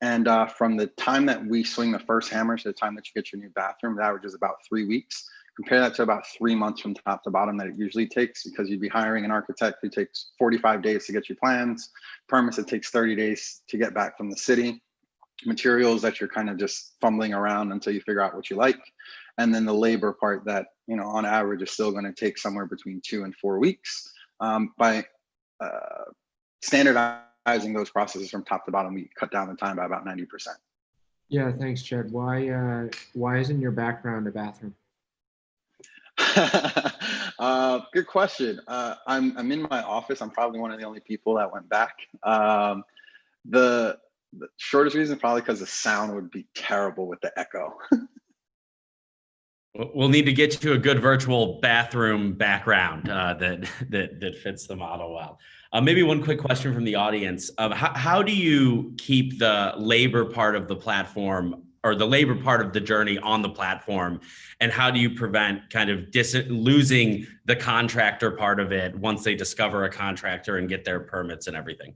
S9: And from the time that we swing the first hammer to the time that you get your new bathroom, it averages about 3 weeks. Compare that to about 3 months from top to bottom that it usually takes, because you'd be hiring an architect who takes 45 days to get you plans, permits it takes 30 days to get back from the city, materials that you're kind of just fumbling around until you figure out what you like. And then the labor part that, you know, on average is still going to take somewhere between 2 and 4 weeks. By standardizing those processes from top to bottom, we cut down the time by about 90%.
S4: Yeah, thanks, Chad. Why isn't your background a bathroom?
S9: Good question. I'm in my office. I'm probably one of the only people that went back. The shortest reason, probably because the sound would be terrible with the echo.
S1: We'll need to get you a good virtual bathroom background that fits the model well. Maybe one quick question from the audience. How do you keep the labor part of the platform, or the labor part of the journey, on the platform? And how do you prevent kind of losing the contractor part of it once they discover a contractor and get their permits and everything?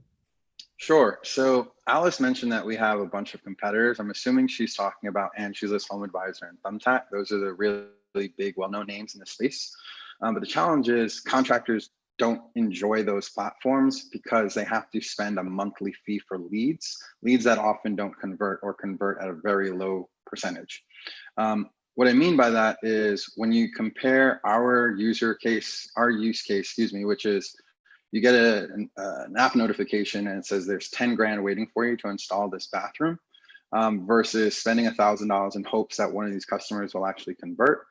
S9: Sure. So Alice mentioned that we have a bunch of competitors. I'm assuming she's talking about Anshu's Home Advisor and Thumbtack. Those are the really big, well-known names in the space. But the challenge is contractors don't enjoy those platforms because they have to spend a monthly fee for leads that often don't convert, or convert at a very low percentage. What I mean by that is when you compare our use case, which is you get an app notification and it says there's 10 grand waiting for you to install this bathroom, versus spending $1,000 in hopes that one of these customers will actually convert.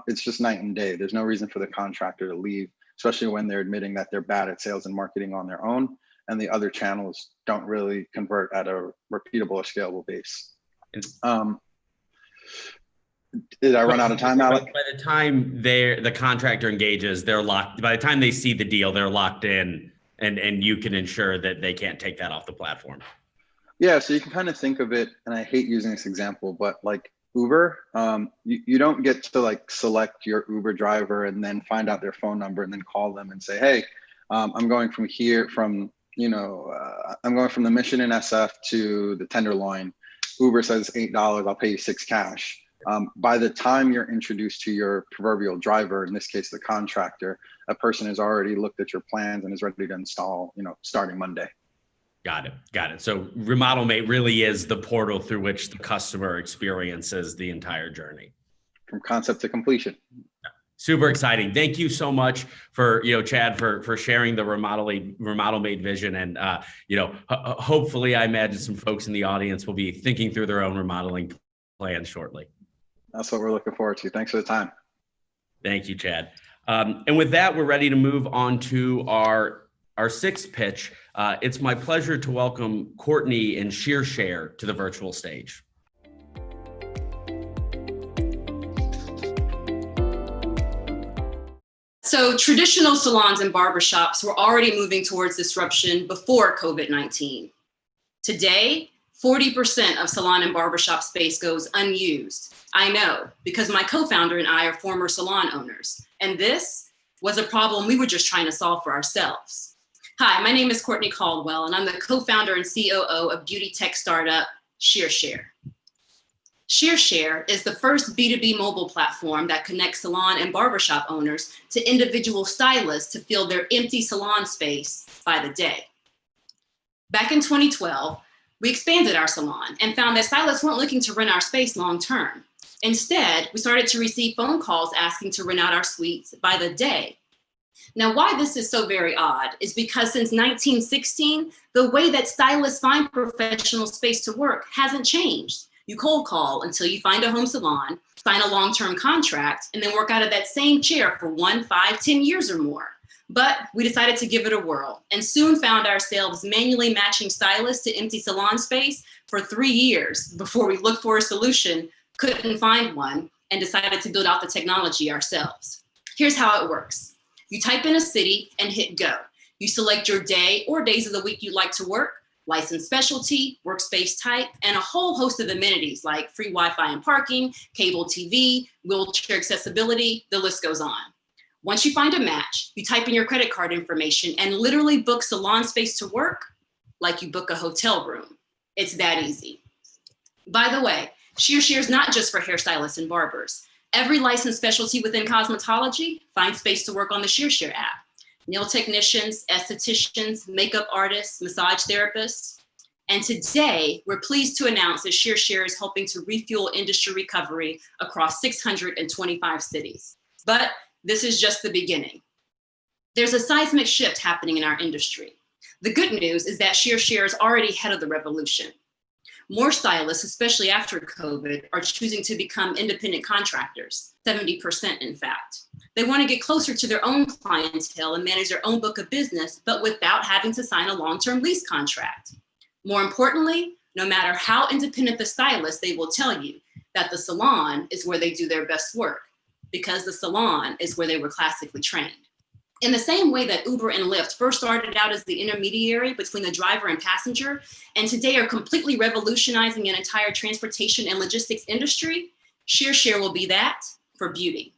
S9: It's just night and day. There's no reason for the contractor to leave, especially when they're admitting that they're bad at sales and marketing on their own, and the other channels don't really convert at a repeatable or scalable base. Did I run out of time, Alec?
S1: By the time the contractor engages, they're locked. By the time they see the deal, they're locked in, and you can ensure that they can't take that off the platform.
S9: Yeah, so you can kind of think of it, and I hate using this example, but like Uber, you don't get to like select your Uber driver and then find out their phone number and then call them and say, hey, I'm going from here, I'm going from the Mission in SF to the Tenderloin. Uber says $8, I'll pay you $6 cash. By the time you're introduced to your proverbial driver, in this case, the contractor, a person has already looked at your plans and is ready to install, starting Monday.
S1: Got it. So RemodelMate really is the portal through which the customer experiences the entire journey.
S9: From concept to completion.
S1: Super exciting. Thank you so much for, Chad, for sharing the RemodelMate vision. And, hopefully I imagine some folks in the audience will be thinking through their own remodeling plans shortly.
S9: That's what we're looking forward to. Thanks for the time.
S1: Thank you, Chad. And with that, we're ready to move on to our sixth pitch. It's my pleasure to welcome Courtney and ShearShare to the virtual stage.
S10: So traditional salons and barbershops were already moving towards disruption before COVID-19. Today, 40% of salon and barbershop space goes unused. I know, because my co-founder and I are former salon owners, and this was a problem we were just trying to solve for ourselves. Hi, my name is Courtney Caldwell, and I'm the co-founder and COO of beauty tech startup ShearShare. ShearShare is the first B2B mobile platform that connects salon and barbershop owners to individual stylists to fill their empty salon space by the day. Back in 2012, we expanded our salon and found that stylists weren't looking to rent our space long-term. Instead, we started to receive phone calls asking to rent out our suites by the day. Now, why this is so very odd is because since 1916, the way that stylists find professional space to work hasn't changed. You cold call until you find a home salon, sign a long-term contract, and then work out of that same chair for 1, 5, 10 years or more. But we decided to give it a whirl and soon found ourselves manually matching stylists to empty salon space for 3 years before we looked for a solution, couldn't find one, and decided to build out the technology ourselves. Here's how it works. You type in a city and hit go. You select your day or days of the week you'd like to work, licensed specialty, workspace type, and a whole host of amenities like free Wi-Fi and parking, cable TV, wheelchair accessibility, the list goes on. Once you find a match, you type in your credit card information and literally book salon space to work like you book a hotel room. It's that easy. By the way, ShearShare is not just for hairstylists and barbers. Every licensed specialty within cosmetology finds space to work on the ShearShare app. Nail technicians, estheticians, makeup artists, massage therapists. And today, we're pleased to announce that ShearShare is helping to refuel industry recovery across 625 cities. But this is just the beginning. There's a seismic shift happening in our industry. The good news is that ShearShare is already ahead of the revolution. More stylists, especially after COVID, are choosing to become independent contractors, 70% in fact. They want to get closer to their own clientele and manage their own book of business, but without having to sign a long-term lease contract. More importantly, no matter how independent the stylist, they will tell you that the salon is where they do their best work, because the salon is where they were classically trained. In the same way that Uber and Lyft first started out as the intermediary between the driver and passenger, and today are completely revolutionizing an entire transportation and logistics industry, ShearShare will be that for beauty.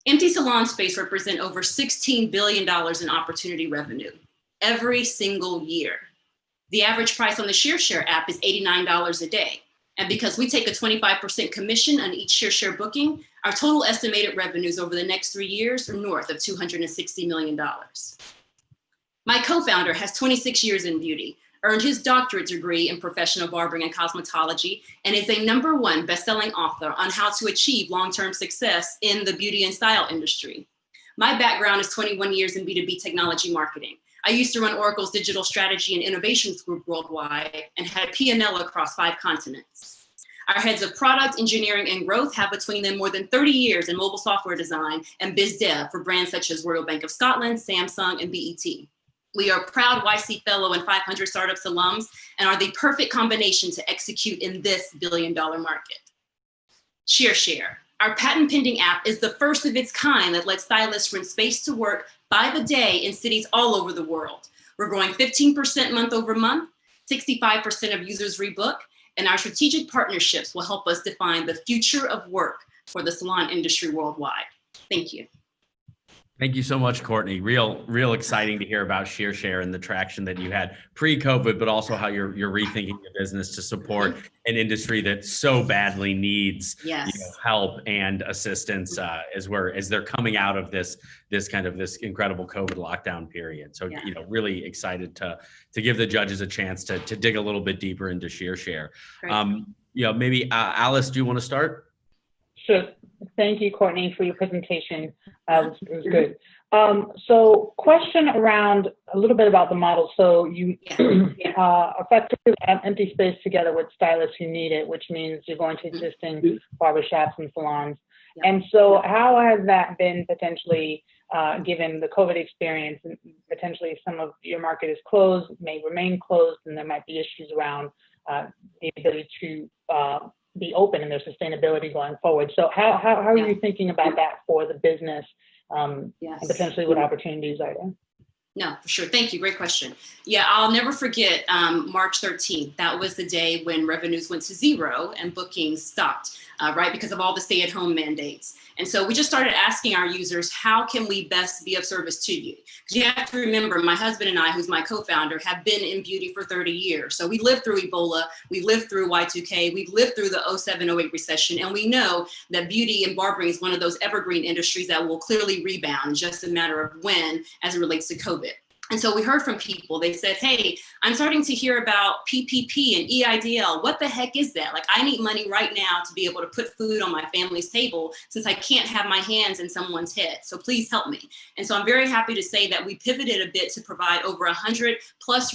S10: Empty salon space represent over $16 billion in opportunity revenue every single year. The average price on the ShearShare app is $89 a day. And because we take a 25% commission on each ShearShare booking, our total estimated revenues over the next 3 years are north of $260 million. My co-founder has 26 years in beauty, earned his doctorate degree in professional barbering and cosmetology, and is a #1 best-selling author on how to achieve long-term success in the beauty and style industry. My background is 21 years in B2B technology marketing. I used to run Oracle's digital strategy and innovations group worldwide and had P&L across 5 continents. Our heads of product, engineering, and growth have between them more than 30 years in mobile software design and biz dev for brands such as Royal Bank of Scotland, Samsung, and BET. We are proud YC Fellow and 500 Startups alums and are the perfect combination to execute in this billion-dollar market. ShearShare, our patent-pending app, is the first of its kind that lets stylists rent space to work by the day in cities all over the world. We're growing 15% month over month, 65% of users rebook, and our strategic partnerships will help us define the future of work for the salon industry worldwide. Thank you.
S1: Thank you so much, Courtney. Real exciting to hear about ShearShare and the traction that you had pre-COVID, but also how you're rethinking the business to support an industry that so badly needs help and assistance as they're coming out of this incredible COVID lockdown period. So really excited to give the judges a chance to dig a little bit deeper into ShearShare. Maybe Alice, do you want to start?
S5: Sure. Thank you, Courtney, for your presentation. It was good. So question around a little bit about the model. So you effectively have empty space together with stylists who need it, which means you're going to existing barbershops and salons. And so how has that been potentially, given the COVID experience, and potentially some of your market is closed, may remain closed, and there might be issues around the ability to be open and their sustainability going forward. So how are you thinking about that for the business, and potentially what opportunities are there?
S10: No, for sure. Thank you. Great question. Yeah, I'll never forget March 13th. That was the day when revenues went to zero and bookings stopped, right? Because of all the stay-at-home mandates. And so we just started asking our users, how can we best be of service to you? Because you have to remember, my husband and I, who's my co-founder, have been in beauty for 30 years. So we lived through Ebola, we lived through Y2K, we've lived through the 07-08 recession, and we know that beauty and barbering is one of those evergreen industries that will clearly rebound, just a matter of when, as it relates to COVID. And so we heard from people, they said, hey, I'm starting to hear about PPP and EIDL. What the heck is that? Like, I need money right now to be able to put food on my family's table since I can't have my hands in someone's head. So please help me. And so I'm very happy to say that we pivoted a bit to provide over 100+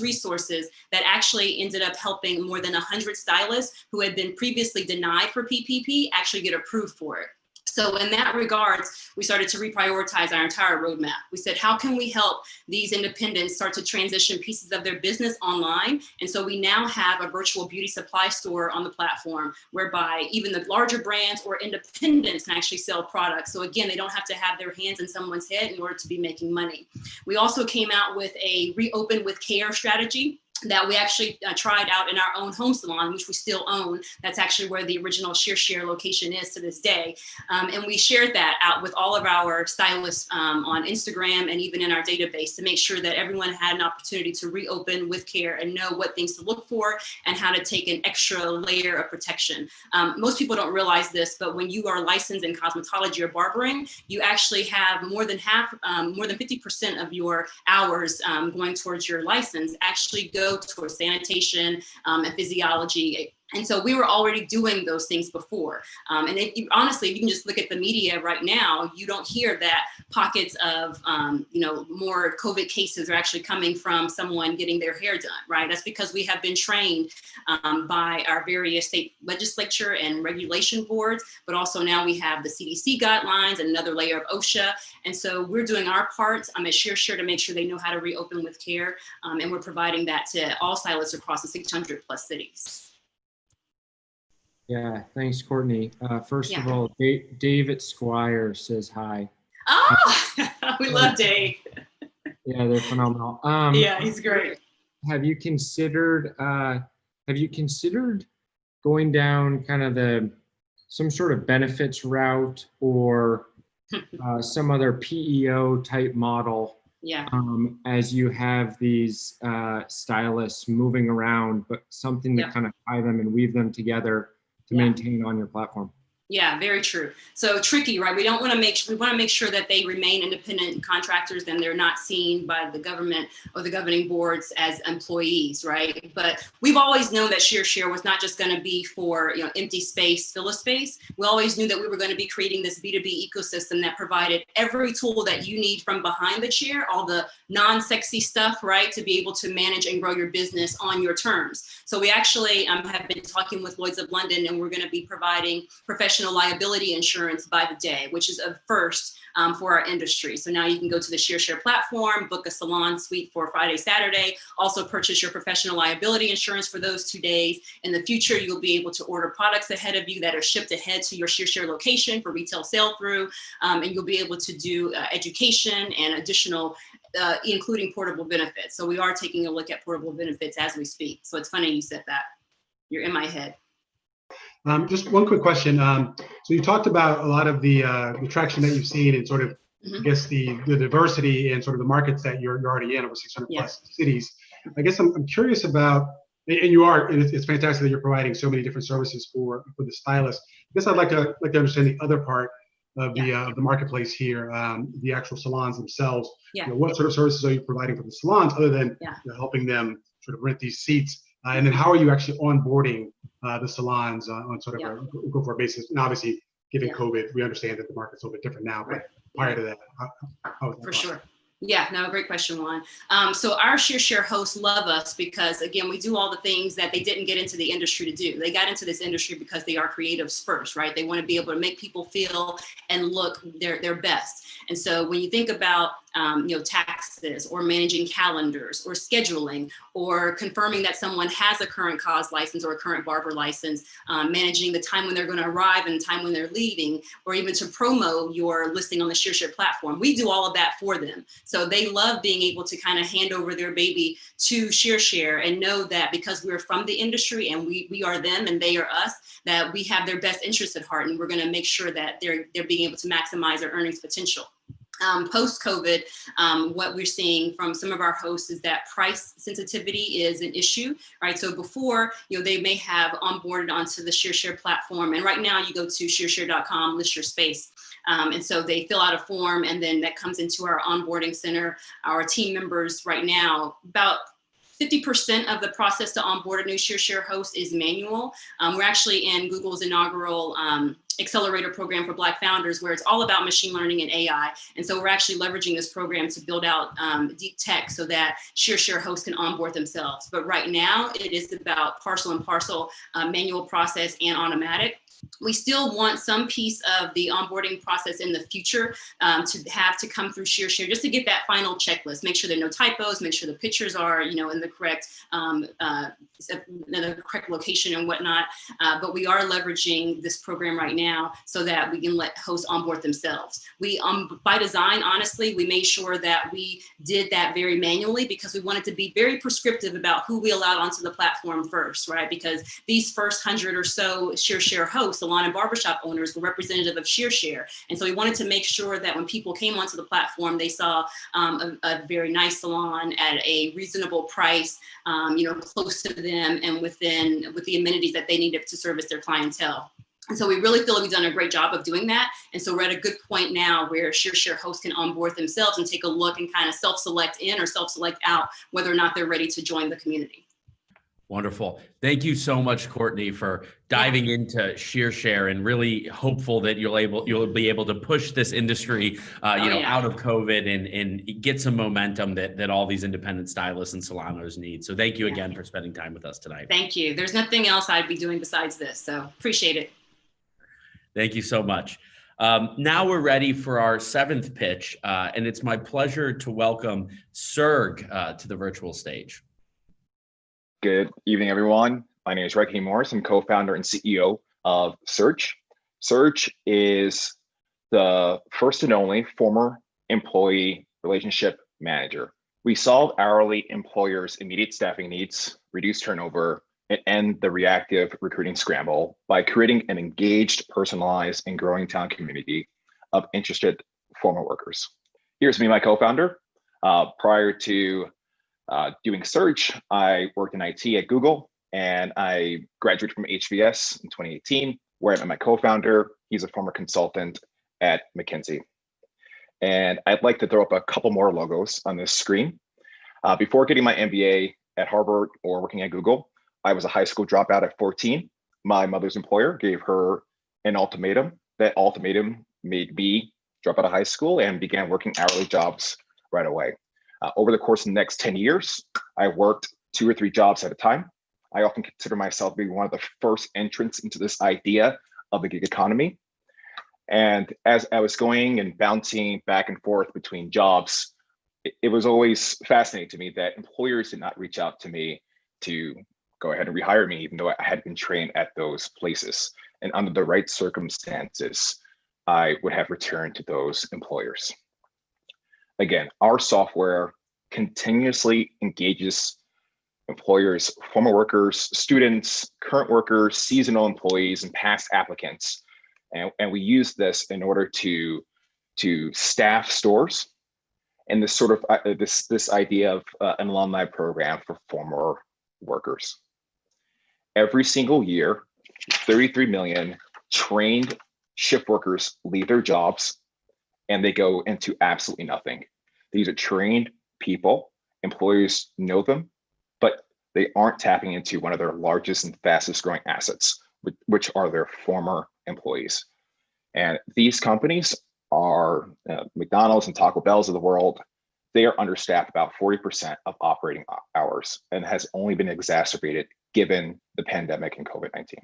S10: resources that actually ended up helping more than 100 stylists who had been previously denied for PPP actually get approved for it. So in that regards, we started to reprioritize our entire roadmap. We said, how can we help these independents start to transition pieces of their business online? And so we now have a virtual beauty supply store on the platform whereby even the larger brands or independents can actually sell products. So again, they don't have to have their hands in someone's head in order to be making money. We also came out with a reopen with care strategy. that we actually tried out in our own home salon, which we still own. That's actually where the original Share location is to this day. And we shared that out with all of our stylists on Instagram and even in our database to make sure that everyone had an opportunity to reopen with care and know what things to look for and how to take an extra layer of protection. Most people don't realize this, but when you are licensed in cosmetology or barbering, you actually have more than 50% of your hours going towards your license actually go towards sanitation and physiology. And so we were already doing those things before. And honestly, if you can just look at the media right now, you don't hear that pockets of, more COVID cases are actually coming from someone getting their hair done, right? That's because we have been trained by our various state legislature and regulation boards, but also now we have the CDC guidelines and another layer of OSHA. And so we're doing our part at Share to make sure they know how to reopen with care. And we're providing that to all stylists across the 600 plus cities.
S4: Yeah, thanks, Courtney. First of all, David Squire says hi.
S10: Oh, we love Dave.
S4: Yeah, they're phenomenal.
S10: Yeah, he's great.
S4: Have you considered going down kind of some sort of benefits route or some other PEO type model?
S10: Yeah.
S4: As you have these stylists moving around, but something to kind of tie them and weave them together to maintain on your platform.
S10: Yeah, very true. So tricky, right? We want to make sure that they remain independent contractors and they're not seen by the government or the governing boards as employees, right? But we've always known that Share was not just going to be for empty space, fill a space. We always knew that we were going to be creating this B2B ecosystem that provided every tool that you need from behind the chair, all the non-sexy stuff, right, to be able to manage and grow your business on your terms. So we actually have been talking with Lloyd's of London, and we're going to be providing professional liability insurance by the day, which is a first for our industry. So now you can go to the Share platform, book a salon suite for Friday, Saturday, also purchase your professional liability insurance for those 2 days. In the future, you'll be able to order products ahead of you that are shipped ahead to your Share location for retail sale through, and you'll be able to do education and additional including portable benefits. So we are taking a look at portable benefits as we speak. So it's funny you said that. You're in my head.
S3: Just one quick question. So you talked about a lot of the traction that you've seen and sort of, I guess, the diversity and sort of the markets that you're already in, over 600 plus cities. I guess I'm curious about, and it's fantastic that you're providing so many different services for the stylist. I guess I'd like to understand the other part of the marketplace here, the actual salons themselves. What sort of services are you providing for the salons other than helping them sort of rent these seats? And then how are you actually onboarding the salons on sort of a go-forward basis? And obviously, given COVID, we understand that the market's a little bit different now, but prior to that, how was that process?
S10: Sure. Yeah, no, great question, Juan. So our Share hosts love us because, again, we do all the things that they didn't get into the industry to do. They got into this industry because they are creatives first, right? They want to be able to make people feel and look their best. And so when you think about taxes or managing calendars or scheduling or confirming that someone has a current cause license or a current barber license, managing the time when they're going to arrive and the time when they're leaving, or even to promo your listing on the Share platform, we do all of that for them. So they love being able to kind of hand over their baby to Share and know that because we're from the industry and we are them and they are us, that we have their best interests at heart, and we're going to make sure that they're being able to maximize their earnings potential. Post-COVID, what we're seeing from some of our hosts is that price sensitivity is an issue, right? So before, they may have onboarded onto the Share platform, and right now you go to shareshare.com, list your space. And so they fill out a form, and then that comes into our onboarding center. Our team members right now, about 50% of the process to onboard a new Share host is manual. We're actually in Google's inaugural accelerator program for Black founders, where it's all about machine learning and AI. And so we're actually leveraging this program to build out deep tech so that Share hosts can onboard themselves. But right now it is about parcel and parcel manual process and automatic. We still want some piece of the onboarding process in the future to have to come through Share just to get that final checklist, make sure there are no typos, make sure the pictures are, in the correct location and whatnot. But we are leveraging this program right now so that we can let hosts onboard themselves. We, by design, honestly, we made sure that we did that very manually because we wanted to be very prescriptive about who we allowed onto the platform first, right? Because these first 100 or so SheerShare hosts, salon and barbershop owners, were representative of SheerShare. And so we wanted to make sure that when people came onto the platform, they saw a very nice salon at a reasonable price, close to them and with the amenities that they needed to service their clientele. And so we really feel like we've done a great job of doing that. And so we're at a good point now where SheerShare hosts can onboard themselves and take a look and kind of self-select in or self-select out whether or not they're ready to join the community.
S1: Wonderful. Thank you so much, Courtney, for diving into SheerShare, and really hopeful that you'll be able to push this industry, out of COVID and get some momentum that all these independent stylists and salon owners need. So thank you again for spending time with us tonight.
S10: Thank you. There's nothing else I'd be doing besides this, so appreciate it.
S1: Thank you so much. Now we're ready for our seventh pitch, and it's my pleasure to welcome Serg to the virtual stage.
S11: Good evening, everyone. My name is Ricky Morris. I'm co-founder and CEO of Search. Search is the first and only former employee relationship manager. We solve hourly employers' immediate staffing needs, reduce turnover, and end the reactive recruiting scramble by creating an engaged, personalized, and growing talent community of interested former workers. Here's me, my co-founder. Prior to doing Search, I worked in IT at Google, and I graduated from HBS in 2018, where I met my co-founder. He's a former consultant at McKinsey. And I'd like to throw up a couple more logos on this screen. Before getting my MBA at Harvard or working at Google, I was a high school dropout at 14. My mother's employer gave her an ultimatum. That ultimatum made me drop out of high school and began working hourly jobs right away. Over the course of the next 10 years, I worked 2 or 3 jobs at a time. I often consider myself to be one of the first entrants into this idea of the gig economy. And as I was going and bouncing back and forth between jobs, it was always fascinating to me that employers did not reach out to me to go ahead and rehire me, even though I had been trained at those places. And under the right circumstances, I would have returned to those employers. Again, our software continuously engages employers, former workers, students, current workers, seasonal employees, and past applicants. And we use this in order to staff stores, and this sort of this idea of an alumni program for former workers. Every single year, 33 million trained shift workers leave their jobs and they go into absolutely nothing. These are trained people, employers know them, but they aren't tapping into one of their largest and fastest growing assets, which are their former employees. And these companies are McDonald's and Taco Bell's of the world. They are understaffed about 40% of operating hours, and has only been exacerbated given the pandemic and COVID-19.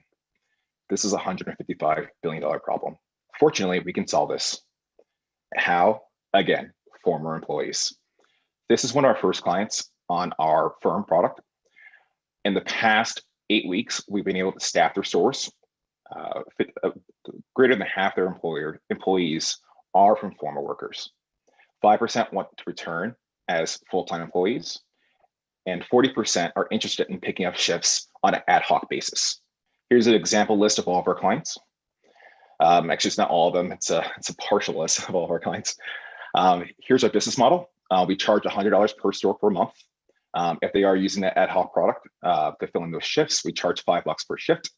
S11: This is a $155 billion problem. Fortunately, we can solve this. How? Again, former employees. This is one of our first clients on our firm product. In the past 8 weeks, we've been able to staff their stores. Greater than half their employees are from former workers. 5% want to return as full-time employees, and 40% are interested in picking up shifts on an ad hoc basis. Here's an example list of all of our clients. Actually, it's not all of them. It's a partial list of all of our clients. Here's our business model. We charge $100 per store per month. If they are using the ad hoc product to fill in those shifts, we charge $5 per shift.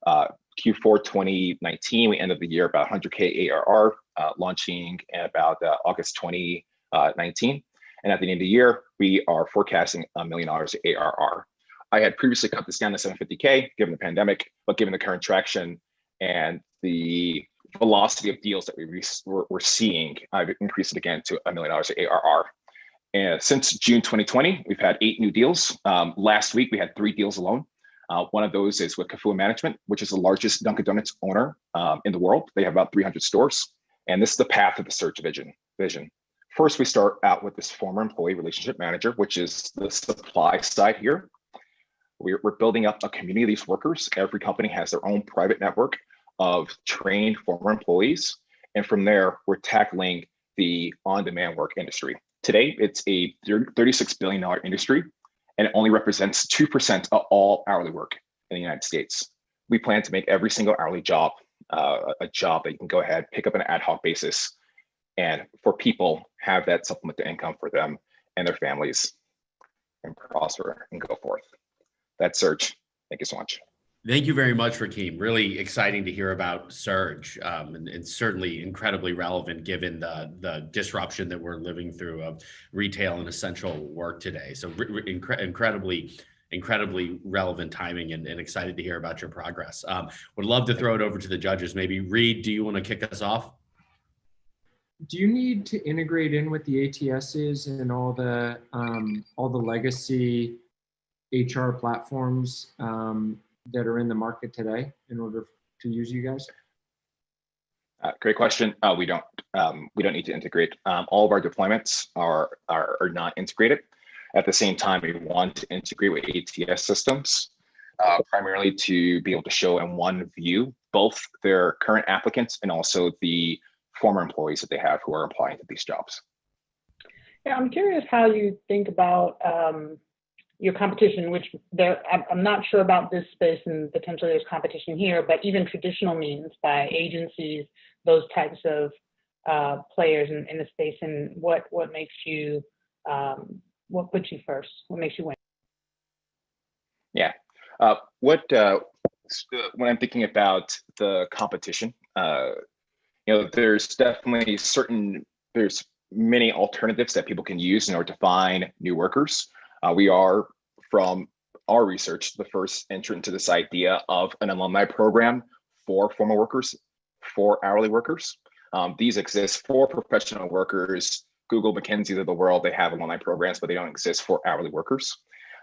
S11: Q4 2019, we ended the year about 100K ARR, launching in about August 2019. And at the end of the year, we are forecasting $1 million ARR. I had previously cut this down to 750K given the pandemic, but given the current traction and the velocity of deals that we're seeing, I've increased it again to $1 million ARR. And since June 2020, we've had 8 new deals. Last week, we had 3 deals alone. One of those is with Kafua Management, which is the largest Dunkin' Donuts owner in the world. They have about 300 stores. And this is the path of the Search vision. First, we start out with this former employee relationship manager, which is the supply side here. We're building up a community of these workers. Every company has their own private network of trained former employees. And from there, we're tackling the on-demand work industry. Today, it's a $36 billion industry, and it only represents 2% of all hourly work in the United States. We plan to make every single hourly job a job that you can go ahead, pick up on an ad hoc basis, and for people have that supplemental income for them and their families, and prosper and go forth. That's Surge. Thank you so much.
S1: Thank you very much, Rakeem. Really exciting to hear about Surge, and certainly incredibly relevant given the disruption that we're living through of retail and essential work today. So incredibly relevant timing, and excited to hear about your progress. Would love to throw it over to the judges. Maybe Reed, do you want to kick us off?
S4: Do you need to integrate in with the ATSs and all the legacy HR platforms that are in the market today in order to use you guys?
S11: Great question. We don't need to integrate. All of our deployments are not integrated. At the same time, we want to integrate with ATS systems, primarily to be able to show in one view both their current applicants and also the former employees that they have who are applying to these jobs.
S5: Yeah, I'm curious how you think about your competition, which I'm not sure about this space, and potentially there's competition here, but even traditional means by agencies, those types of players in the space, and what makes you, what puts you first? What makes you win? Yeah.
S11: When I'm thinking about the competition, there's definitely there's many alternatives that people can use in order to find new workers. We are, from our research, the first entrant into this idea of an alumni program for former workers, for hourly workers. These exist for professional workers. Google, McKinsey of the world, they have alumni programs, but they don't exist for hourly workers.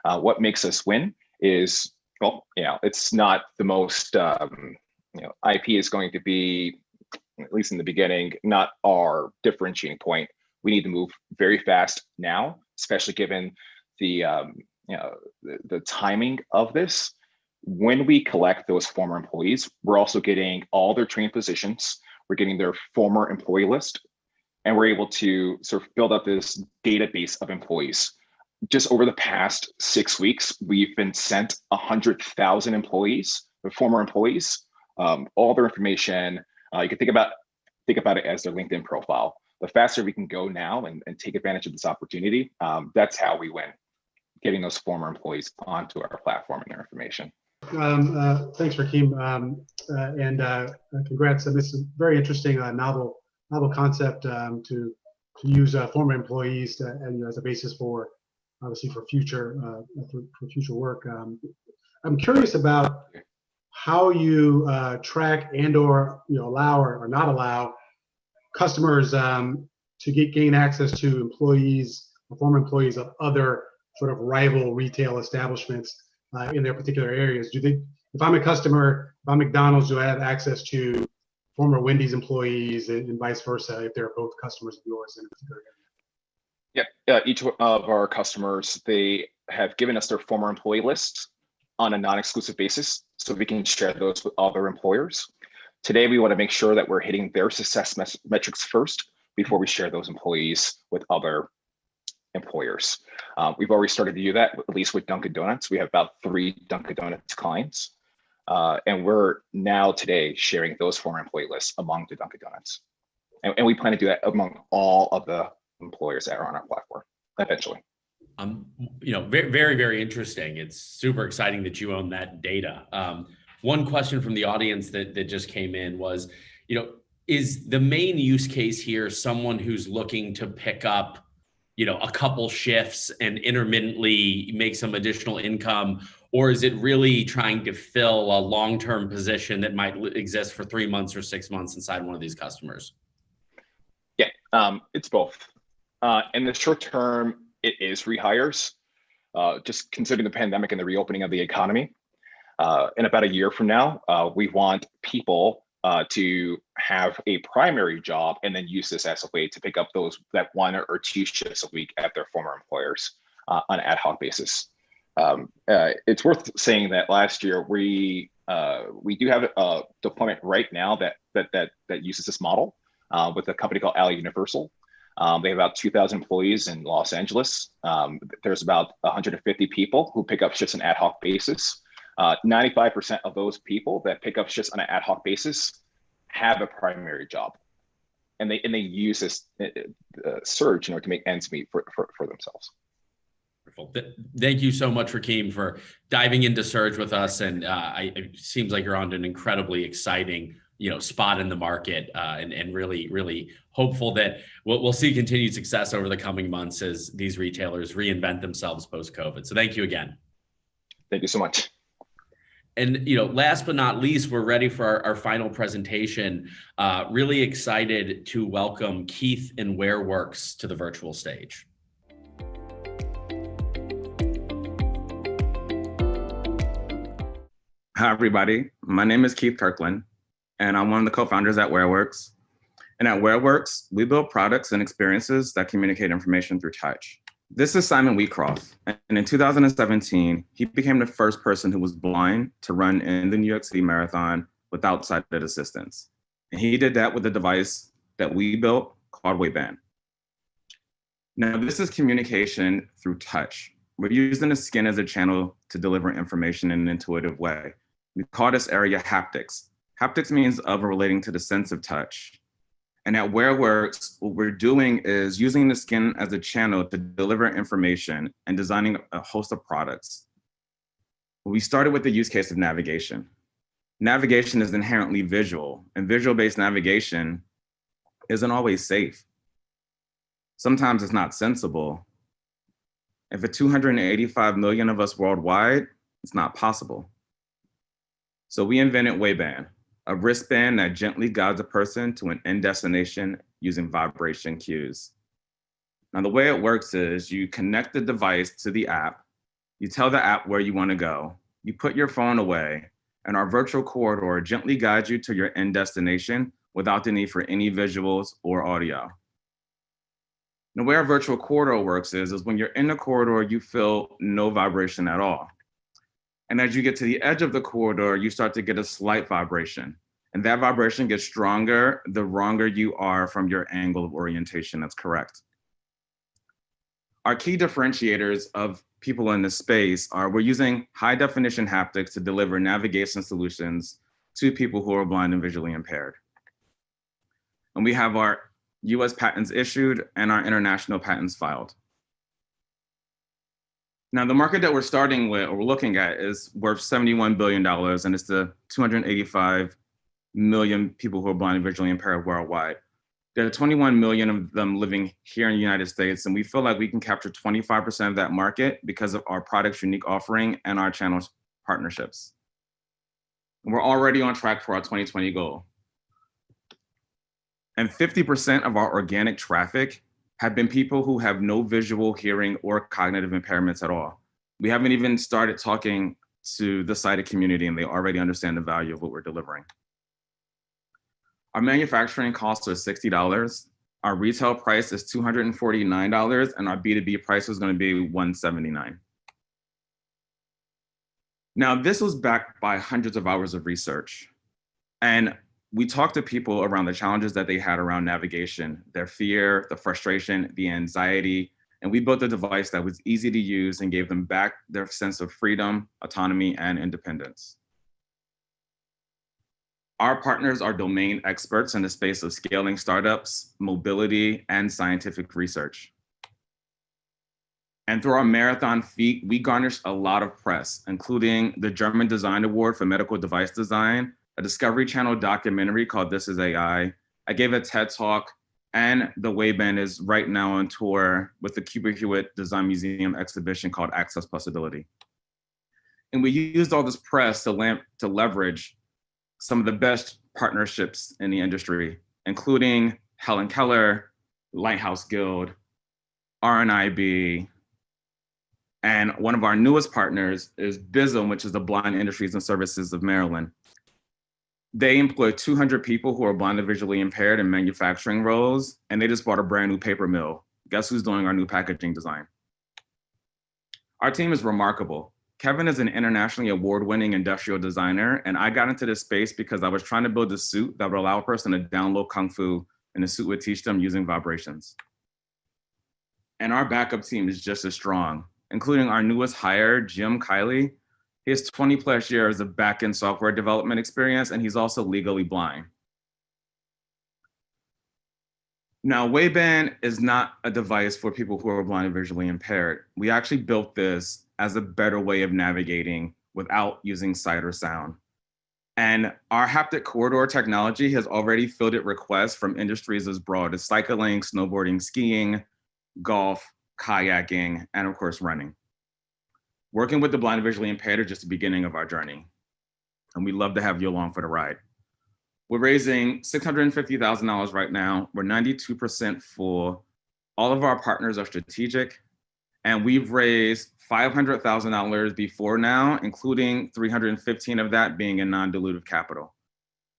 S11: What makes us win is, well, it's not the most, IP is going to be, at least in the beginning, not our differentiating point. We need to move very fast now, especially given the timing of this. When we collect those former employees, we're also getting all their trained positions. We're getting their former employee list, and we're able to sort of build up this database of employees. Just over the past 6 weeks, we've been sent 100,000 employees, former employees, all their information. You can think about it as their LinkedIn profile. The faster we can go now and take advantage of this opportunity, that's how we win, getting those former employees onto our platform and their information.
S3: Thanks, Rakeem, and congrats. This is a very interesting, novel concept to use former employees as a basis for, obviously, for future work. I'm curious about how you track and/or allow or not allow customers to gain access to employees or former employees of other sort of rival retail establishments in their particular areas. Do they, if I'm a customer, if I'm McDonald's, do I have access to former Wendy's employees and vice versa if they're both customers of yours in a particular area?
S11: Yeah, each of our customers, they have given us their former employee lists on a non-exclusive basis, so we can share those with other employers. Today, we want to make sure that we're hitting their success metrics first before we share those employees with other employers. We've already started to do that, at least with Dunkin' Donuts. We have about 3 Dunkin' Donuts clients, and we're now today sharing those former employee lists among the Dunkin' Donuts. And we plan to do that among all of the employers that are on our platform eventually.
S1: Very, very interesting. It's super exciting that you own that data. One question from the audience that just came in was, is the main use case here someone who's looking to pick up, a couple shifts and intermittently make some additional income, or is it really trying to fill a long-term position that might exist for 3 months or 6 months inside one of these customers?
S11: Yeah, it's both. In the short term, it is rehires, just considering the pandemic and the reopening of the economy. In about a year from now, we want people to have a primary job and then use this as a way to pick up that 1 or 2 shifts a week at their former employers on an ad hoc basis. It's worth saying that last year we do have a deployment right now that uses this model with a company called Ally Universal. They have about 2,000 employees in Los Angeles. There's about 150 people who pick up shifts on an ad hoc basis. 95% of those people that pick up shifts on an ad hoc basis have a primary job, and they use this surge in order to make ends meet for themselves.
S1: Thank you so much, Rakeem, for diving into Surge with us. And it seems like you're on an incredibly exciting, spot in the market, and really hopeful that we'll see continued success over the coming months as these retailers reinvent themselves post-COVID. So thank you again.
S11: Thank you so much.
S1: And last but not least, we're ready for our final presentation. Really excited to welcome Keith and WearWorks to the virtual stage.
S12: Hi, everybody. My name is Keith Kirkland, and I'm one of the co-founders at WearWorks. And at WearWorks, we build products and experiences that communicate information through touch. This is Simon Wheatcroft, and in 2017, he became the first person who was blind to run in the New York City Marathon without sighted assistance. And he did that with a device that we built called Wayband. Now, this is communication through touch. We're using the skin as a channel to deliver information in an intuitive way. We call this area haptics. Haptics means of or relating to the sense of touch. And at WearWorks, what we're doing is using the skin as a channel to deliver information and designing a host of products. We started with the use case of navigation. Navigation is inherently visual, and visual-based navigation isn't always safe. Sometimes it's not sensible. And for 285 million of us worldwide, it's not possible. So we invented Wayband, a wristband that gently guides a person to an end destination using vibration cues. Now, the way it works is you connect the device to the app, you tell the app where you want to go, you put your phone away, and our virtual corridor gently guides you to your end destination without the need for any visuals or audio. The way our virtual corridor works is when you're in the corridor, you feel no vibration at all. And as you get to the edge of the corridor, you start to get a slight vibration. And that vibration gets stronger the wronger you are from your angle of orientation that's correct. Our key differentiators of people in this space are we're using high definition haptics to deliver navigation solutions to people who are blind and visually impaired. And we have our US patents issued and our international patents filed. Now, the market that we're starting with, or we're looking at, is worth $71 billion, and it's the 285 million people who are blind and visually impaired worldwide. There are 21 million of them living here in the United States, and we feel like we can capture 25% of that market because of our product's unique offering and our channel partnerships. And we're already on track for our 2020 goal. And 50% of our organic traffic have been people who have no visual, hearing, or cognitive impairments at all. We haven't even started talking to the sighted community, and they already understand the value of what we're delivering. Our manufacturing costs are $60. Our retail price is $249, and our B2B price is going to be $179. Now, this was backed by hundreds of hours of research. And we talked to people around the challenges that they had around navigation, their fear, the frustration, the anxiety, and we built a device that was easy to use and gave them back their sense of freedom, autonomy, and independence. Our partners are domain experts in the space of scaling startups, mobility, and scientific research. And through our marathon feat, we garnished a lot of press, including the German Design Award for Medical Device Design, a Discovery Channel documentary called This Is AI. I gave a TED Talk, and the Wayband is right now on tour with the Cooper Hewitt Design Museum exhibition called Access Possibility. And we used all this press to leverage some of the best partnerships in the industry, including Helen Keller, Lighthouse Guild, RNIB, and one of our newest partners is BISM, which is the Blind Industries and Services of Maryland. They employ 200 people who are blind or visually impaired in manufacturing roles, and they just bought a brand new paper mill. Guess who's doing our new packaging design? Our team is remarkable. Kevin is an internationally award-winning industrial designer, and I got into this space because I was trying to build a suit that would allow a person to download Kung Fu, and the suit would teach them using vibrations. And our backup team is just as strong, including our newest hire, Jim Kiley. He has 20 plus years of back-end software development experience, and he's also legally blind. Now, Wayband is not a device for people who are blind and visually impaired. We actually built this as a better way of navigating without using sight or sound. And our haptic corridor technology has already fielded requests from industries as broad as cycling, snowboarding, skiing, golf, kayaking, and of course, running. Working with the blind and visually impaired is just the beginning of our journey. And we'd love to have you along for the ride. We're raising $650,000 right now. We're 92% full. All of our partners are strategic. And we've raised $500,000 before now, including 315 of that being in non-dilutive capital.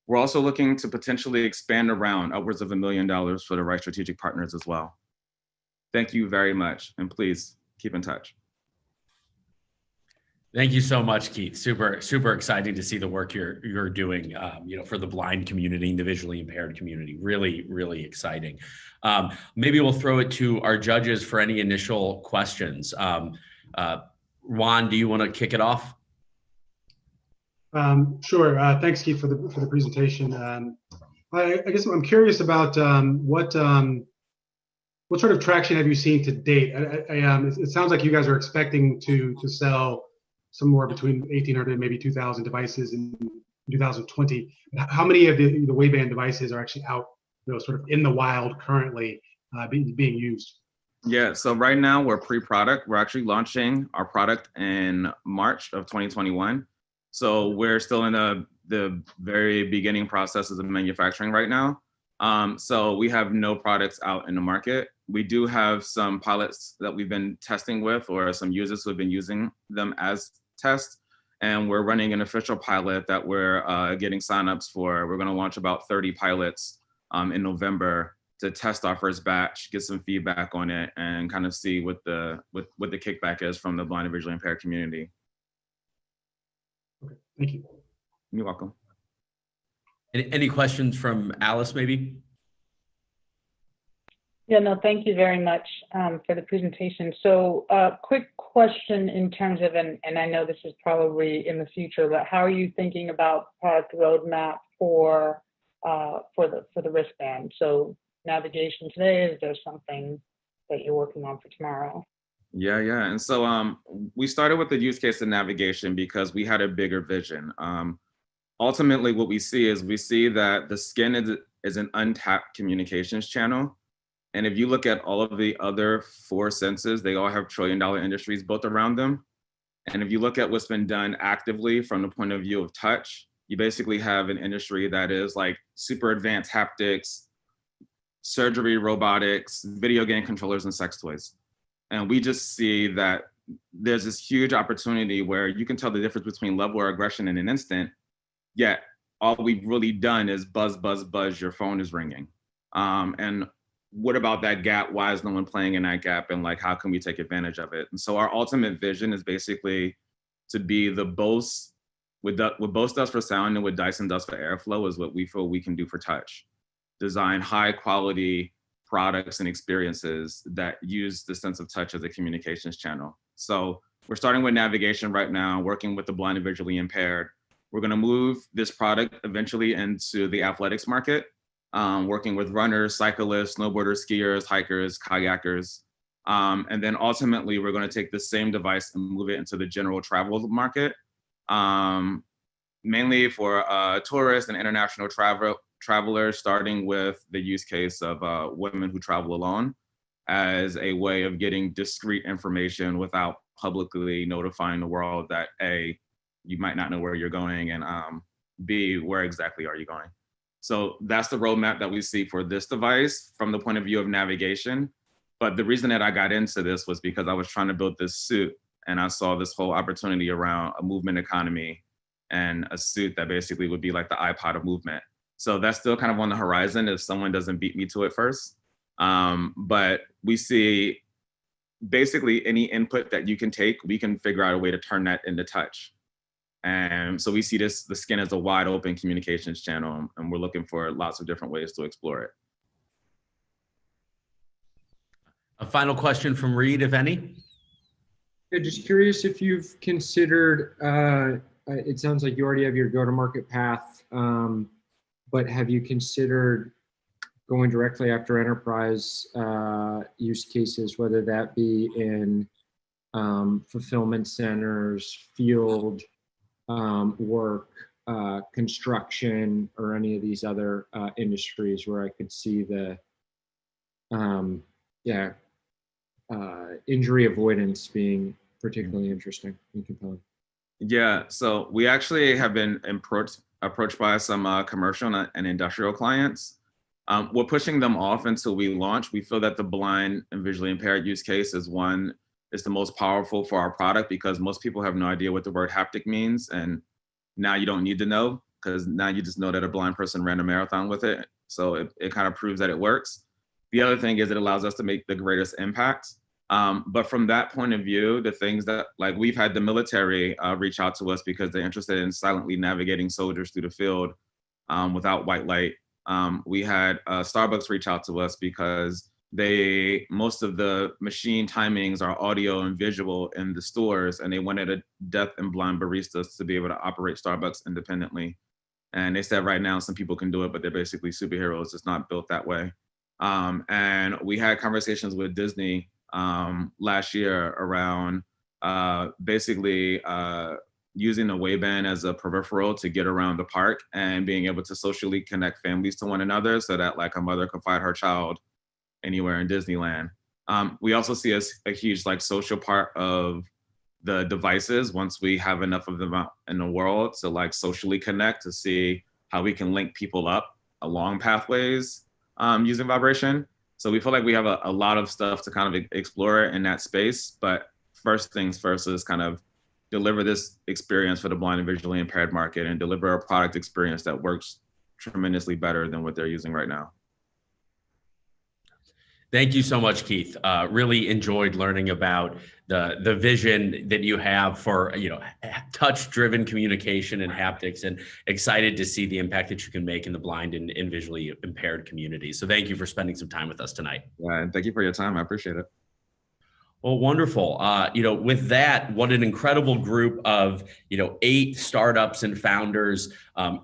S12: We're also looking to potentially expand around upwards of $1 million for the right strategic partners as well. Thank you very much. And please keep in touch.
S1: Thank you so much, Keith. Super exciting to see the work you're doing, for the blind community and the visually impaired community. Really exciting. Maybe we'll throw it to our judges for any initial questions. Juan, do you want to kick it off?
S3: Sure. Thanks, Keith, for the presentation. I guess I'm curious about what sort of traction have you seen to date? It sounds like you guys are expecting to sell somewhere between 1,800 maybe 2,000 devices in 2020. How many of the Wayband devices are actually out, sort of in the wild currently being used?
S12: Yeah, so right now we're pre-product. We're actually launching our product in March of 2021. So we're still in the very beginning processes of manufacturing right now. So we have no products out in the market. We do have some pilots that we've been testing with, or some users who have been using them as tests. And we're running an official pilot that we're getting signups for. We're going to launch about 30 pilots in November to test our first batch, get some feedback on it, and kind of see what the kickback is from the blind and visually impaired community.
S3: Okay, thank you.
S12: You're welcome.
S1: Any questions from Alice, maybe?
S5: Yeah, no, thank you very much for the presentation. So quick question in terms of, and I know this is probably in the future, but how are you thinking about product roadmap for the wristband? So navigation today, is there something that you're working on for tomorrow?
S12: Yeah. And so we started with the use case of navigation because we had a bigger vision. Ultimately, what we see that the skin is an untapped communications channel. And if you look at all of the other 4 senses, they all have trillion-dollar industries built around them. And if you look at what's been done actively from the point of view of touch, you basically have an industry that is like super advanced haptics, surgery, robotics, video game controllers, and sex toys. And we just see that there's this huge opportunity where you can tell the difference between love or aggression in an instant, yet all we've really done is buzz, your phone is ringing. And what about that gap? Why is no one playing in that gap? And like, how can we take advantage of it? And so our ultimate vision is basically to be the Bose, what Bose does for sound and what Dyson does for airflow is what we feel we can do for touch. Design high quality products and experiences that use the sense of touch as a communications channel. So we're starting with navigation right now, working with the blind and visually impaired. We're gonna move this product eventually into the athletics market, working with runners, cyclists, snowboarders, skiers, hikers, kayakers. And then ultimately, we're going to take the same device and move it into the general travel market, mainly for tourists and international travelers, starting with the use case of women who travel alone as a way of getting discrete information without publicly notifying the world that A, you might not know where you're going, and B, where exactly are you going? So that's the roadmap that we see for this device from the point of view of navigation. But the reason that I got into this was because I was trying to build this suit and I saw this whole opportunity around a movement economy and a suit that basically would be like the iPod of movement. So that's still kind of on the horizon if someone doesn't beat me to it first. But we see basically any input that you can take, we can figure out a way to turn that into touch. And so we see the skin as a wide open communications channel, and we're looking for lots of different ways to explore it.
S1: A final question from Reed, if any.
S4: Yeah, just curious if you've considered, it sounds like you already have your go-to-market path, but have you considered going directly after enterprise use cases, whether that be in fulfillment centers, field work, construction, or any of these other industries where I could see the injury avoidance being particularly interesting and compelling?
S12: Yeah, so we actually have been approached by some commercial and industrial clients. We're pushing them off until we launch. We feel that the blind and visually impaired use case is the most powerful for our product, because most people have no idea what the word haptic means. And now you don't need to know, because now you just know that a blind person ran a marathon with it. So it kind of proves that it works. The other thing is it allows us to make the greatest impact. But from that point of view, the things that, like, we've had the military reach out to us because they're interested in silently navigating soldiers through the field without white light. We had Starbucks reach out to us because most of the machine timings are audio and visual in the stores, and they wanted a deaf and blind baristas to be able to operate Starbucks independently. And they said right now some people can do it, but they're basically superheroes. It's not built that way. And we had conversations with Disney last year around basically using the Wayband as a peripheral to get around the park and being able to socially connect families to one another so that, like, a mother can find her child anywhere in Disneyland. We also see a huge, like, social part of the devices once we have enough of them out in the world to, like, socially connect, to see how we can link people up along pathways using vibration. So we feel like we have a lot of stuff to kind of explore in that space. But first things first is kind of deliver this experience for the blind and visually impaired market, and deliver a product experience that works tremendously better than what they're using right now.
S1: Thank you so much, Keith. Really enjoyed learning about the vision that you have for, touch-driven communication and haptics, and excited to see the impact that you can make in the blind and visually impaired community. So thank you for spending some time with us tonight.
S12: Yeah, and thank you for your time. I appreciate it.
S1: Well, wonderful. With that, what an incredible group of, 8 startups and founders,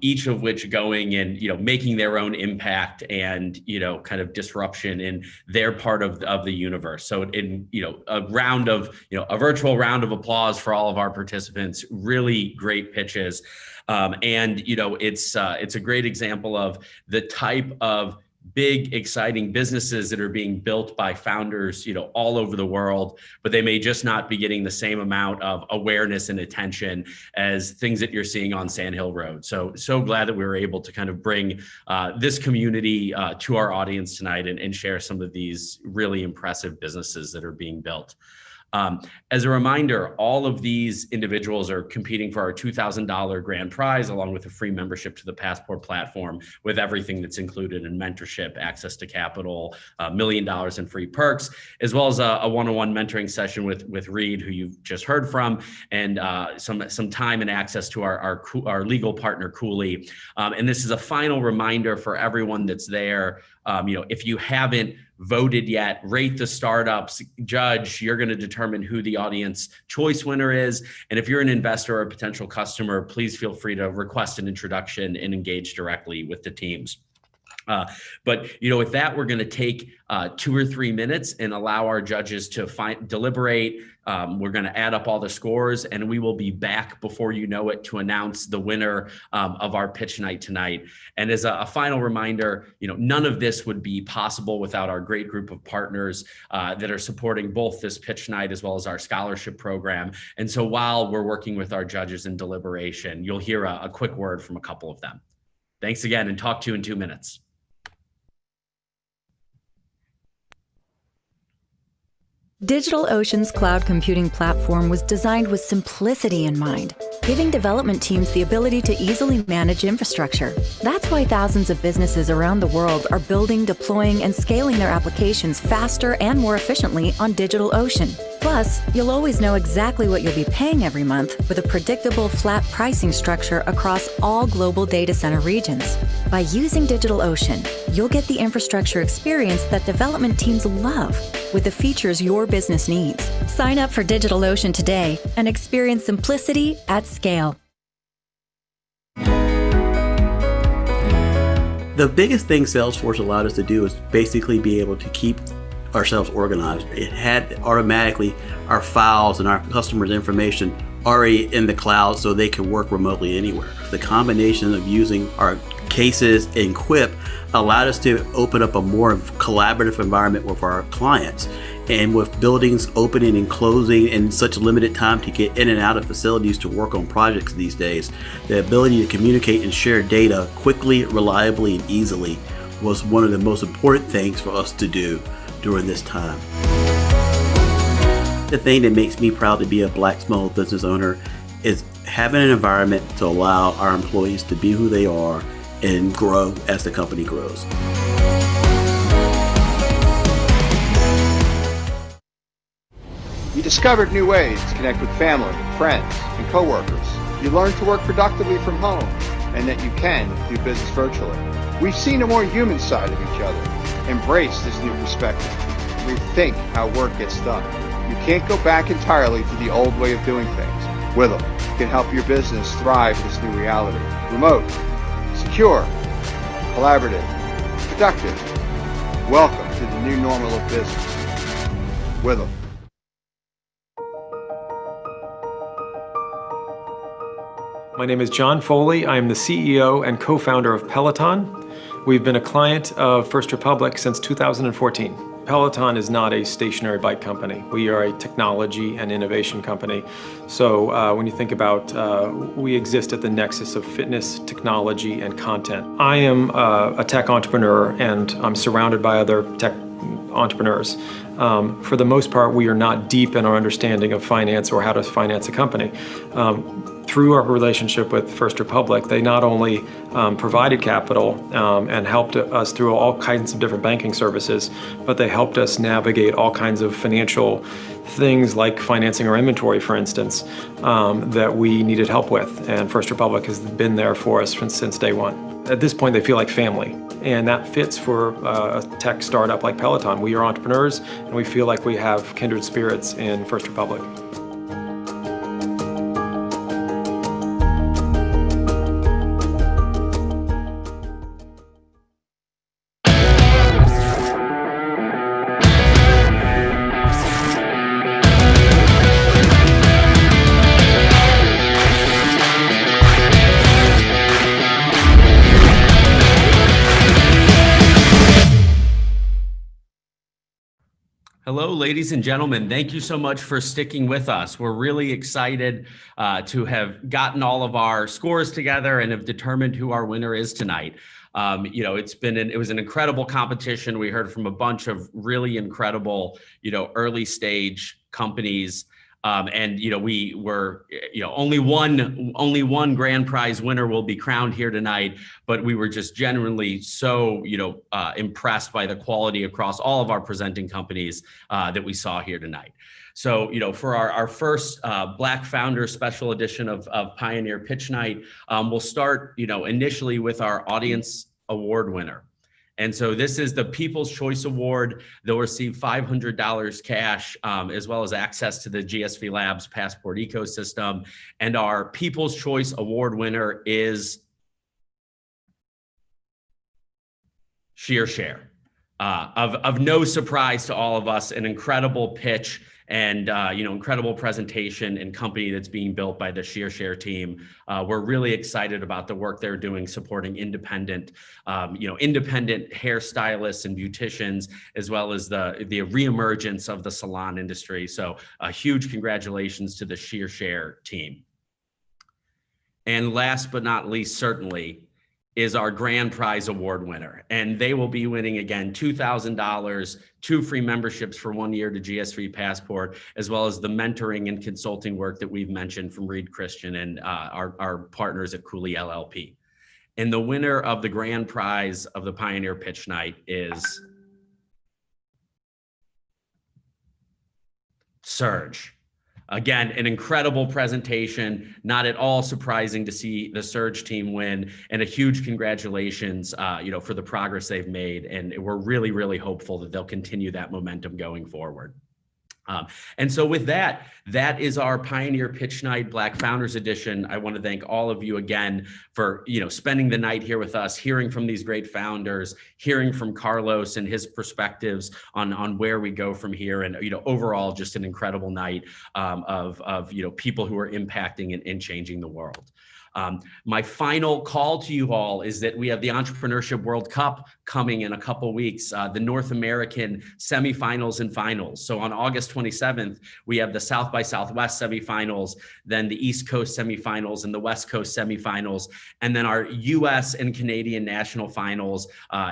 S1: each of which going and, making their own impact and, kind of disruption in their part of the universe. So in, a virtual round of applause for all of our participants, really great pitches. It's a great example of the type of big, exciting businesses that are being built by founders, all over the world, but they may just not be getting the same amount of awareness and attention as things that you're seeing on Sand Hill Road. So glad that we were able to kind of bring this community to our audience tonight and share some of these really impressive businesses that are being built. As a reminder, all of these individuals are competing for our $2,000 grand prize, along with a free membership to the Passport platform, with everything that's included in mentorship, access to capital, $1 million in free perks, as well as a one-on-one mentoring session with Reed, who you've just heard from, and some time and access to our legal partner, Cooley. And this is a final reminder for everyone that's there. If you haven't voted yet, rate the startups, judge. You're going to determine who the audience choice winner is. And if you're an investor or a potential customer, please feel free to request an introduction and engage directly with the teams. But with that, we're going to take 2 or 3 minutes and allow our judges to deliberate. We're going to add up all the scores, and we will be back before you know it to announce the winner of our pitch night tonight. And as a final reminder, none of this would be possible without our great group of partners that are supporting both this pitch night as well as our scholarship program. And so while we're working with our judges in deliberation, you'll hear a quick word from a couple of them. Thanks again, and talk to you in 2 minutes.
S13: DigitalOcean's cloud computing platform was designed with simplicity in mind, giving development teams the ability to easily manage infrastructure. That's why thousands of businesses around the world are building, deploying, and scaling their applications faster and more efficiently on DigitalOcean. Plus, you'll always know exactly what you'll be paying every month with a predictable flat pricing structure across all global data center regions. By using DigitalOcean, you'll get the infrastructure experience that development teams love with the features your business needs. Sign up for DigitalOcean today and experience simplicity at scale.
S14: The biggest thing Salesforce allowed us to do is basically be able to keep ourselves organized. It had automatically our files and our customers' information already in the cloud so they can work remotely anywhere. The combination of using our cases in Quip allowed us to open up a more collaborative environment with our clients. And with buildings opening and closing in such limited time to get in and out of facilities to work on projects these days, the ability to communicate and share data quickly, reliably, and easily was one of the most important things for us to do during this time. The thing that makes me proud to be a Black small business owner is having an environment to allow our employees to be who they are and grow as the company grows.
S15: You discovered new ways to connect with family, friends, and coworkers. You learned to work productively from home and that you can do business virtually. We've seen a more human side of each other. Embrace this new perspective. Rethink how work gets done. You can't go back entirely to the old way of doing things. Withel can help your business thrive in this new reality. Remote, secure, collaborative, productive. Welcome to the new normal of business. Withel.
S16: My name is John Foley. I am the CEO and co-founder of Peloton. We've been a client of First Republic since 2014. Peloton is not a stationary bike company. We are a technology and innovation company. So when you think about, we exist at the nexus of fitness, technology, and content. I am a tech entrepreneur and I'm surrounded by other tech entrepreneurs. For the most part, we are not deep in our understanding of finance or how to finance a company. Through our relationship with First Republic, they not only provided capital and helped us through all kinds of different banking services, but they helped us navigate all kinds of financial things like financing our inventory, for instance, that we needed help with. And First Republic has been there for us since day one. At this point, they feel like family. And that fits for a tech startup like Peloton. We are entrepreneurs, and we feel like we have kindred spirits in First Republic.
S1: Hello, ladies and gentlemen. Thank you so much for sticking with us. We're really excited to have gotten all of our scores together and have determined who our winner is tonight. It was an incredible competition. We heard from a bunch of really incredible, early stage companies. We were, only one grand prize winner will be crowned here tonight, but we were just genuinely so, impressed by the quality across all of our presenting companies that we saw here tonight. So, for our first Black Founder special edition of Pioneer Pitch Night, we'll start, initially with our audience award winner. And so this is the People's Choice Award. They'll receive $500 cash, as well as access to the GSV Labs Passport ecosystem. And our People's Choice Award winner is SheerShare. Of no surprise to all of us, an incredible pitch and incredible presentation and company that's being built by the SheerShare team. We're really excited about the work they're doing supporting independent hairstylists and beauticians, as well as the reemergence of the salon industry. So a huge congratulations to the SheerShare team. And last but not least, certainly, is our grand prize award winner. And they will be winning again, $2,000, 2 free memberships for 1 year to GSV Passport, as well as the mentoring and consulting work that we've mentioned from Reed Christian and our partners at Cooley LLP. And the winner of the grand prize of the Pioneer Pitch Night is Surge. Again, an incredible presentation, not at all surprising to see the Surge team win, and a huge congratulations, for the progress they've made. And we're really, really hopeful that they'll continue that momentum going forward. And so with that is our Pioneer Pitch Night Black Founders Edition. I want to thank all of you again for, spending the night here with us, hearing from these great founders, hearing from Carlos and his perspectives on where we go from here. And, overall, just an incredible night of people who are impacting and changing the world. My final call to you all is that we have the Entrepreneurship World Cup coming in a couple weeks, the North American semifinals and finals. So on August 27th, we have the South by Southwest semifinals, then the East Coast semifinals and the West Coast semifinals, and then our US and Canadian national finals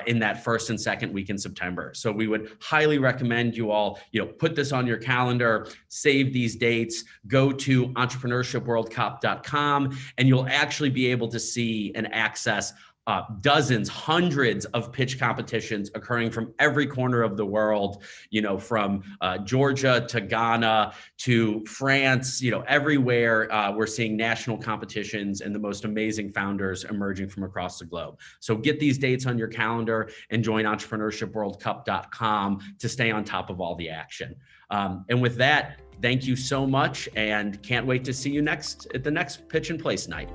S1: in that first and second week in September. So we would highly recommend you all, put this on your calendar, save these dates, go to entrepreneurshipworldcup.com, and you'll actually be able to see and access dozens, hundreds of pitch competitions occurring from every corner of the world, from Georgia to Ghana to France, everywhere we're seeing national competitions and the most amazing founders emerging from across the globe. So get these dates on your calendar and join entrepreneurshipworldcup.com to stay on top of all the action. And with that, thank you so much, and can't wait to see you at the next Pitch and Place night.